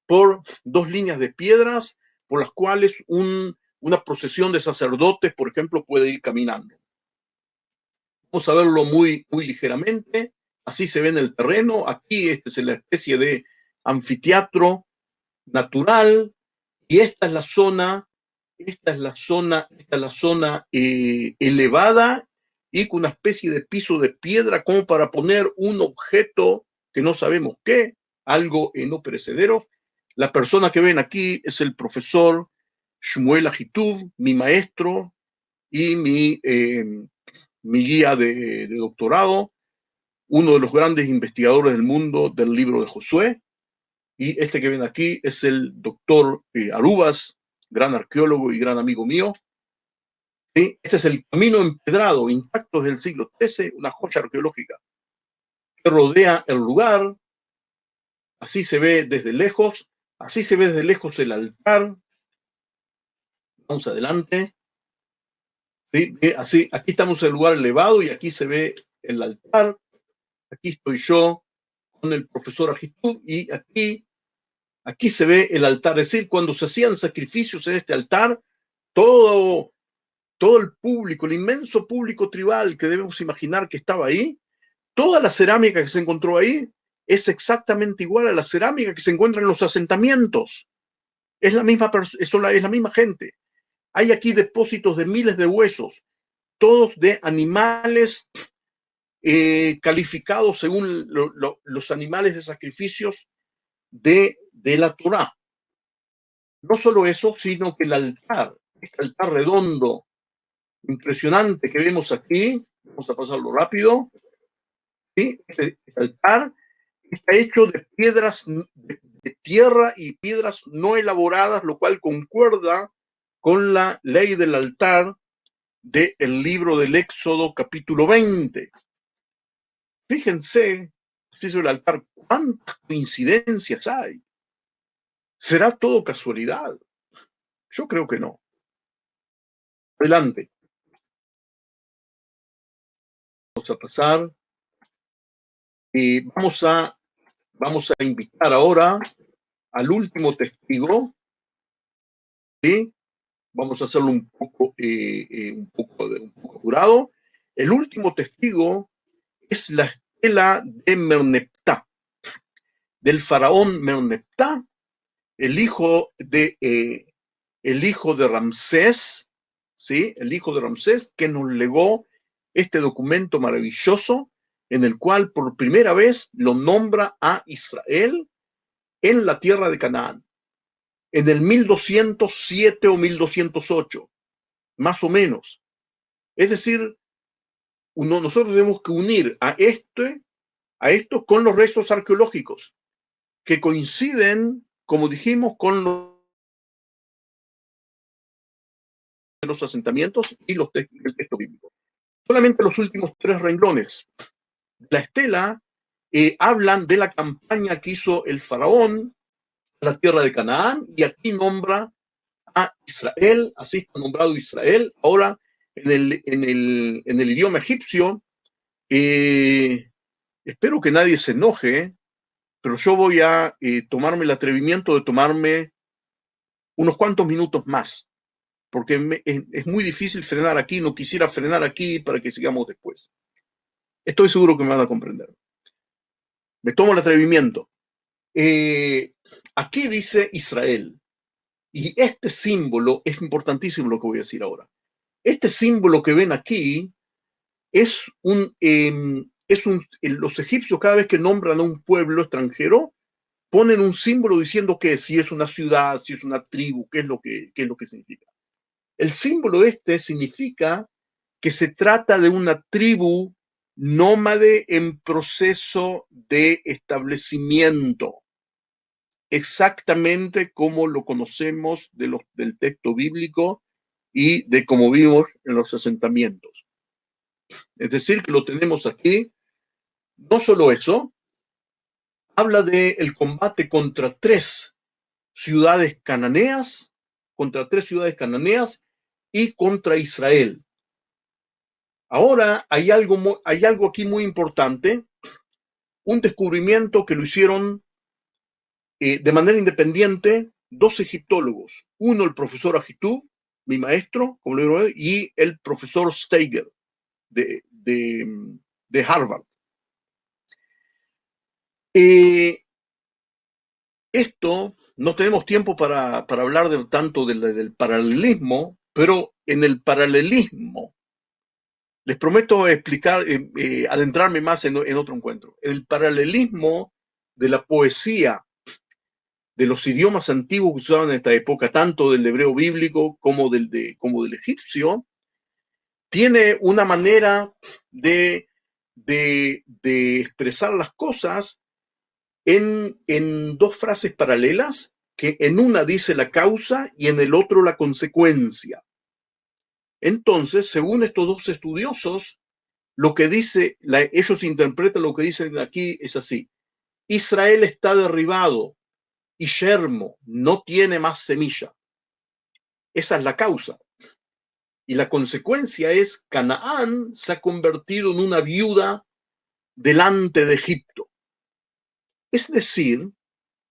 por dos líneas de piedras por las cuales una procesión de sacerdotes, por ejemplo, puede ir caminando. Vamos a verlo muy, muy ligeramente. Así se ve en el terreno. Aquí esta es la especie de anfiteatro natural y esta es la zona elevada y con una especie de piso de piedra como para poner un objeto que no sabemos qué, algo no perecedero. La persona que ven aquí es el profesor Shmuel Ahituv, mi maestro y mi guía de doctorado, uno de los grandes investigadores del mundo del libro de Josué. Y este que ven aquí es el doctor Arubas, gran arqueólogo y gran amigo mío. ¿Sí? Este es el camino empedrado, intacto desde el siglo XIII, una joya arqueológica que rodea el lugar. Así se ve desde lejos. Así se ve desde lejos el altar. Vamos adelante. ¿Sí? Así, aquí estamos en el lugar elevado y aquí se ve el altar. Aquí estoy yo con el profesor Ahitub y aquí se ve el altar. Es decir, cuando se hacían sacrificios en este altar, todo el público, el inmenso público tribal que debemos imaginar que estaba ahí, toda la cerámica que se encontró ahí es exactamente igual a la cerámica que se encuentra en los asentamientos. Es la misma gente. Hay aquí depósitos de miles de huesos. todos de animales calificados según los animales de sacrificios de la Torá. No solo eso, sino que el altar, este altar redondo, impresionante que vemos aquí, vamos a pasarlo rápido, ¿sí? Este altar está hecho de piedras de tierra y piedras no elaboradas, lo cual concuerda con la ley del altar del libro del Éxodo capítulo 20. Fíjense, dice el altar, cuántas coincidencias hay. ¿Será todo casualidad? Yo creo que no. Adelante. Vamos a pasar y vamos a invitar ahora al último testigo, ¿sí? Vamos a hacerlo un poco apurado. El último testigo es la estela de Merneptah, del faraón Merneptah, el hijo de Ramsés, ¿sí? El hijo de Ramsés, que nos legó este documento maravilloso en el cual por primera vez lo nombra a Israel en la tierra de Canaán, en el 1207 o 1208, más o menos. Es decir, nosotros tenemos que unir a esto con los restos arqueológicos, que coinciden, como dijimos, con los asentamientos y el texto bíblico. Solamente los últimos 3 renglones de la estela hablan de la campaña que hizo el faraón a la tierra de Canaán, y aquí nombra a Israel, así está nombrado Israel. Ahora, en el idioma egipcio, espero que nadie se enoje, pero yo voy a tomarme el atrevimiento de tomarme unos cuantos minutos más, porque es muy difícil frenar aquí, no quisiera frenar aquí para que sigamos después. Estoy seguro que me van a comprender. Me tomo el atrevimiento. Aquí dice Israel, y este símbolo es importantísimo lo que voy a decir ahora. Este símbolo que ven aquí los egipcios, cada vez que nombran a un pueblo extranjero, ponen un símbolo diciendo que si es una ciudad, si es una tribu, qué es lo que significa. El símbolo significa que se trata de una tribu nómade en proceso de establecimiento, exactamente como lo conocemos del texto bíblico y de cómo vimos en los asentamientos. Es decir, que lo tenemos aquí. No solo eso, habla del combate contra 3 ciudades cananeas, y contra Israel. Ahora hay algo aquí muy importante, un descubrimiento que lo hicieron de manera independiente 2 egiptólogos, uno el profesor Ahitub, mi maestro, como lo digo, y el profesor Steiger de Harvard. Esto, no tenemos tiempo para hablar tanto del paralelismo, pero en el paralelismo, les prometo adentrarme más en otro encuentro. El paralelismo de la poesía de los idiomas antiguos que se usaban en esta época, tanto del hebreo bíblico como del egipcio, tiene una manera de expresar las cosas en 2 frases paralelas, que en una dice la causa y en el otro la consecuencia. Entonces, según estos 2 estudiosos, lo que ellos interpretan lo que dicen aquí es así: Israel está derribado y yermo, no tiene más semilla. Esa es la causa. Y la consecuencia es: Canaán se ha convertido en una viuda delante de Egipto. Es decir,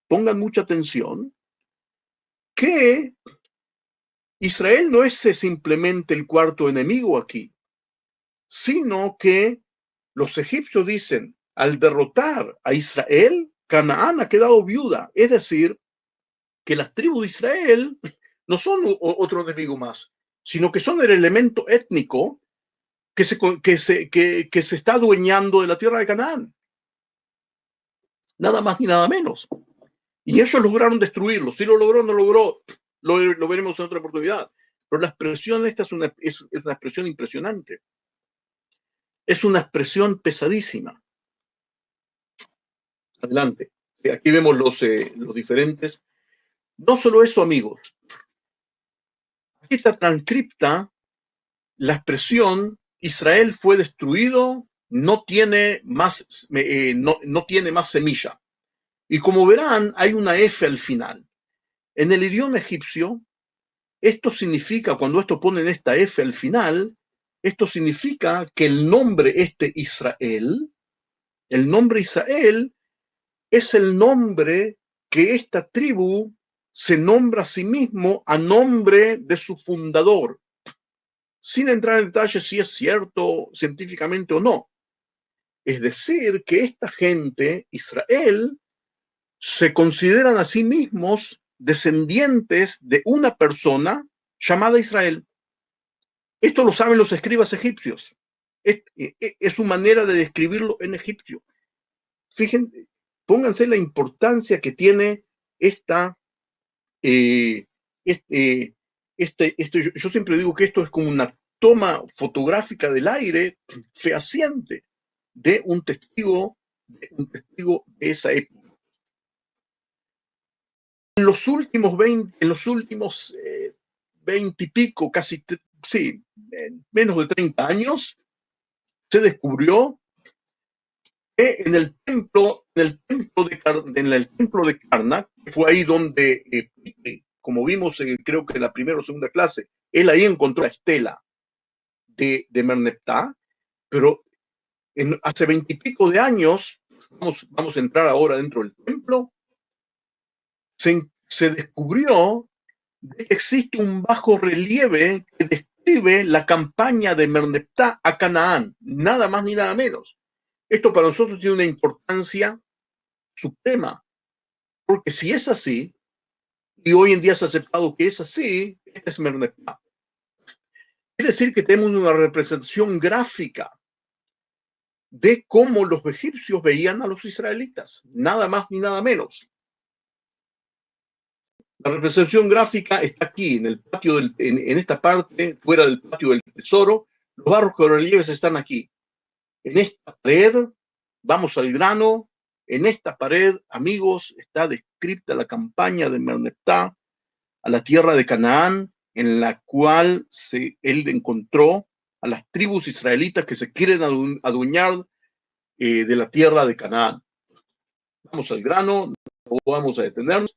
pongan mucha atención, que Israel no es simplemente el cuarto enemigo aquí, sino que los egipcios dicen, al derrotar a Israel, Canaán ha quedado viuda. Es decir, que las tribus de Israel no son otro enemigo más, sino que son el elemento étnico que se está adueñando de la tierra de Canaán. Nada más ni nada menos. Y ellos lograron destruirlo. Si lo logró, no logró, lo veremos en otra oportunidad. Pero la expresión esta es una expresión impresionante. Es una expresión pesadísima. Adelante. Aquí vemos los diferentes. No solo eso, amigos. Aquí está transcripta la expresión Israel fue destruido, no tiene más semilla. Y como verán, hay una F al final. En el idioma egipcio, esto significa, cuando esto ponen esta F al final, esto significa que el nombre Israel, el nombre Israel es el nombre que esta tribu se nombra a sí mismo a nombre de su fundador, sin entrar en detalles si es cierto científicamente o no. Es decir, que esta gente, Israel, se consideran a sí mismos descendientes de una persona llamada Israel. Esto lo saben los escribas egipcios. Es su manera de describirlo en egipcio. Fíjense, pónganse la importancia que tiene esta, yo siempre digo que esto es como una toma fotográfica del aire fehaciente de un testigo de esa época. En los últimos 20 y pico, casi, sí, menos de 30 años, se descubrió que en el templo de Karnak, que fue ahí donde, como vimos, creo que en la primera o segunda clase, él ahí encontró la estela de Merneptah, pero hace 20 y pico de años, vamos a entrar ahora dentro del templo, se descubrió que existe un bajo relieve que describe la campaña de Merneptah a Canaán, nada más ni nada menos. Esto para nosotros tiene una importancia suprema, porque si es así, y hoy en día se ha aceptado que es así, este es Merneptah. Quiere decir que tenemos una representación gráfica de cómo los egipcios veían a los israelitas, nada más ni nada menos. La representación gráfica está aquí, en el patio, en esta parte, fuera del patio del tesoro. Los bajorrelieves están aquí. En esta pared, vamos al grano, en esta pared, amigos, está descrita la campaña de Merneptah a la tierra de Canaán, en la cual él encontró a las tribus israelitas que se quieren adueñar de la tierra de Canaán. Vamos al grano, no vamos a detenernos.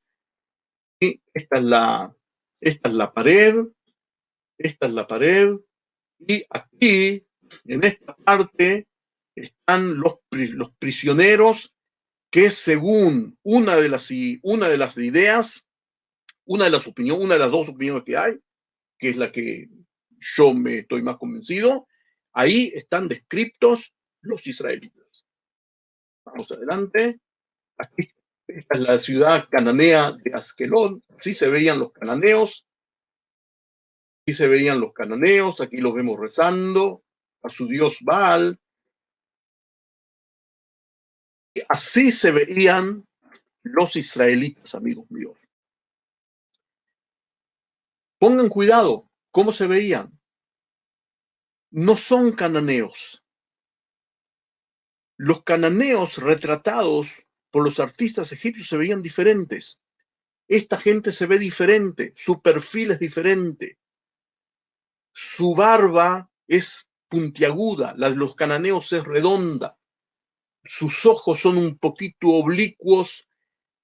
Y esta es la pared, y aquí, en esta parte, están los prisioneros que según una de las ideas, una de las dos opiniones que hay, que es la que yo me estoy más convencido, ahí están descritos los israelitas. Vamos adelante. Aquí, esta es la ciudad cananea de Askelón. Así se veían los cananeos. Aquí los vemos rezando a su dios Baal. Y así se veían los israelitas, amigos míos. Pongan cuidado, ¿cómo se veían? No son cananeos. Los cananeos retratados por los artistas egipcios se veían diferentes. Esta gente se ve diferente, su perfil es diferente. Su barba es puntiaguda, la de los cananeos es redonda. Sus ojos son un poquito oblicuos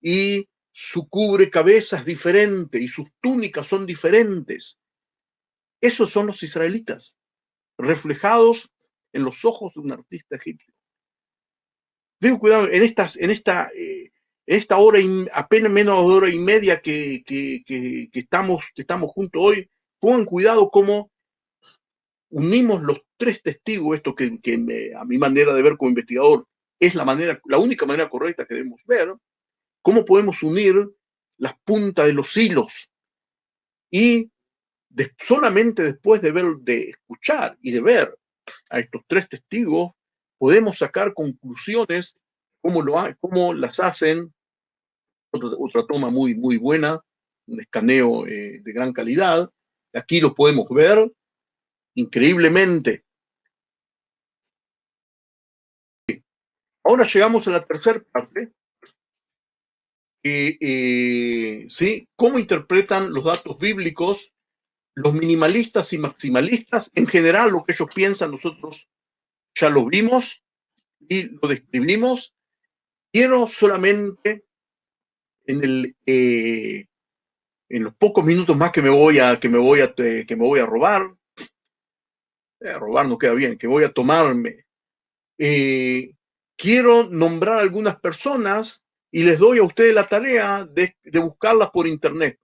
y su cubrecabeza es diferente y sus túnicas son diferentes. Esos son los israelitas, reflejados en los ojos de un artista egipcio. Ten cuidado, en esta hora, apenas menos de hora y media que estamos juntos hoy, pongan cuidado cómo unimos los tres testigos, esto que a mi manera de ver como investigador es la única manera correcta que debemos ver, cómo podemos unir las puntas de los hilos y solamente después de escuchar y de ver a estos tres testigos, podemos sacar conclusiones cómo las hacen. Otra toma muy buena, un escaneo de gran calidad. Aquí lo podemos ver increíblemente. Ahora llegamos a la tercera parte. ¿Sí? ¿Cómo interpretan los datos bíblicos los minimalistas y maximalistas? En general, lo que ellos piensan, nosotros ya lo vimos y lo describimos. Quiero solamente en los pocos minutos más que me voy a robar no queda bien, que voy a tomarme, quiero nombrar algunas personas y les doy a ustedes la tarea de buscarlas por internet.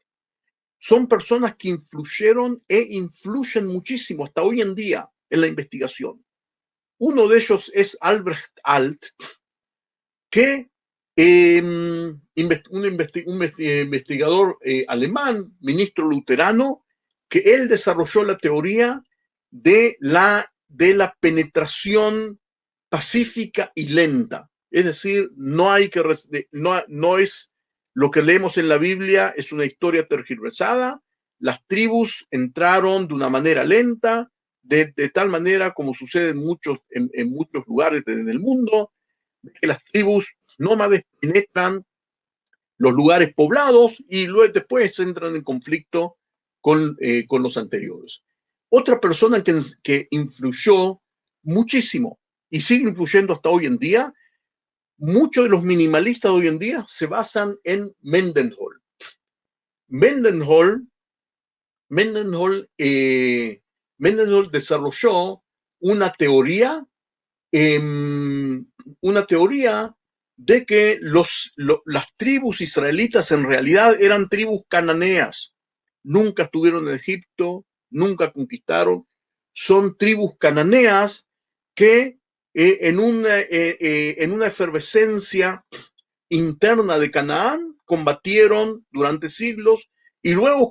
Son personas que influyeron e influyen muchísimo hasta hoy en día en la investigación. Uno de ellos es Albrecht Alt, que un investigador alemán, ministro luterano, que él desarrolló la teoría de la penetración pacífica y lenta. Es decir, no es lo que leemos en la Biblia, es una historia tergiversada. Las tribus entraron de una manera lenta, de tal manera como sucede en muchos lugares en el mundo, que las tribus nómades penetran los lugares poblados y luego después entran en conflicto con los anteriores. Otra persona que influyó muchísimo y sigue influyendo hasta hoy en día, muchos de los minimalistas de hoy en día se basan en Mendenhall. Mendenhall desarrolló una teoría de que las tribus israelitas en realidad eran tribus cananeas. Nunca estuvieron en Egipto, nunca conquistaron. Son tribus cananeas que en una efervescencia interna de Canaán combatieron durante siglos y luego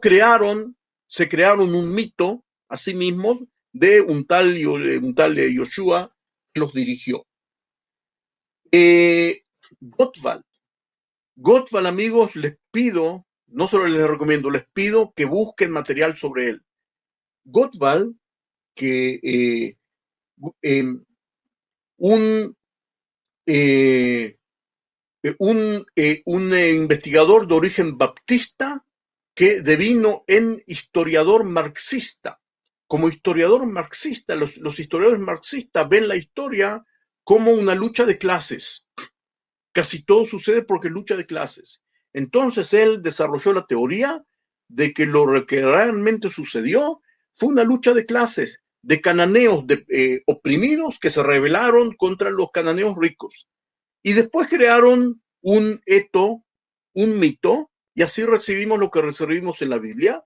se crearon un mito a sí mismos de un tal Yoshua que los dirigió. Gottwald, amigos, les pido, no solo les recomiendo, les pido que busquen material sobre él. Gottwald, que un investigador de origen baptista que devino en historiador marxista. Como historiador marxista, los historiadores marxistas ven la historia como una lucha de clases. Casi todo sucede porque lucha de clases. Entonces él desarrolló la teoría de que lo que realmente sucedió fue una lucha de clases, de cananeos oprimidos que se rebelaron contra los cananeos ricos. Y después crearon un mito, y así recibimos lo que recibimos en la Biblia.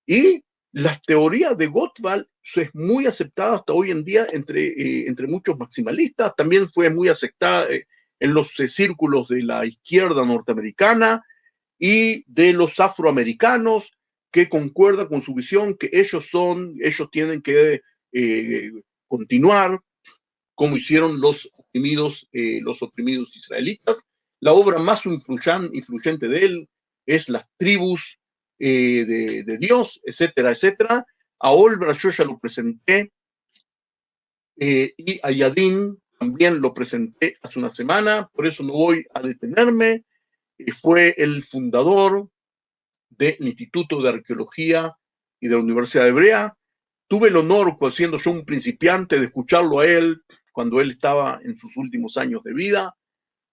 Y la teoría de Gottwald es muy aceptada hasta hoy en día entre muchos maximalistas. También fue muy aceptada en los círculos de la izquierda norteamericana y de los afroamericanos, que concuerda con su visión que ellos tienen que continuar como hicieron los oprimidos israelitas. La obra más influyente de él es Las tribus de Dios, etcétera, etcétera. A Olbra yo ya lo presenté, y a Yadin también lo presenté hace una semana, por eso no voy a detenerme. Fue el fundador del Instituto de Arqueología y de la Universidad Hebrea. Tuve el honor, siendo yo un principiante, de escucharlo a él cuando él estaba en sus últimos años de vida.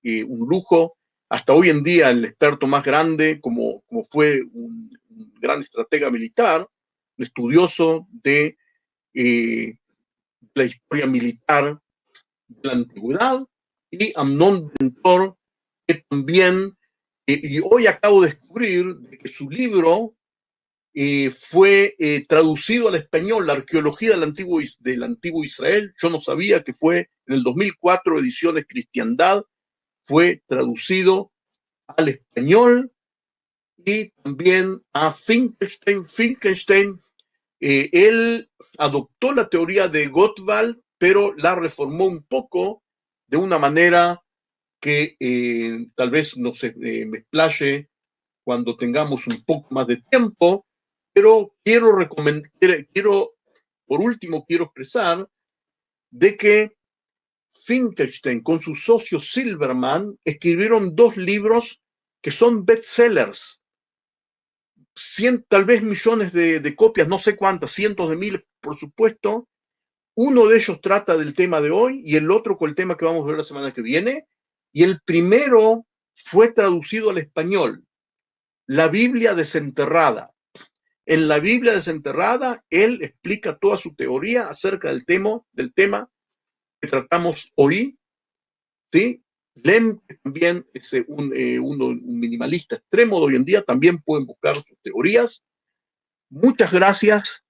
Un lujo. Hasta hoy en día el experto más grande, como fue un gran estratega militar, un estudioso de la historia militar de la antigüedad, y Amnon Bentor, que también, y hoy acabo de descubrir que su libro fue traducido al español, La arqueología del antiguo Israel. Yo no sabía que fue en el 2004, Ediciones Cristiandad, fue traducido al español. Y también a Finkelstein, él adoptó la teoría de Gottwald pero la reformó un poco de una manera que tal vez no se me explaye cuando tengamos un poco más de tiempo, pero quiero, por último, quiero expresar de que Finkelstein con su socio Silverman escribieron dos libros que son bestsellers, tal vez millones de copias, no sé cuántas, cientos de miles, por supuesto. Uno de ellos trata del tema de hoy y el otro con el tema que vamos a ver la semana que viene. Y el primero fue traducido al español, La Biblia desenterrada. En la Biblia desenterrada, él explica toda su teoría acerca del tema que tratamos hoy, ¿sí? Lem, que también es un minimalista extremo de hoy en día, también pueden buscar sus teorías. Muchas gracias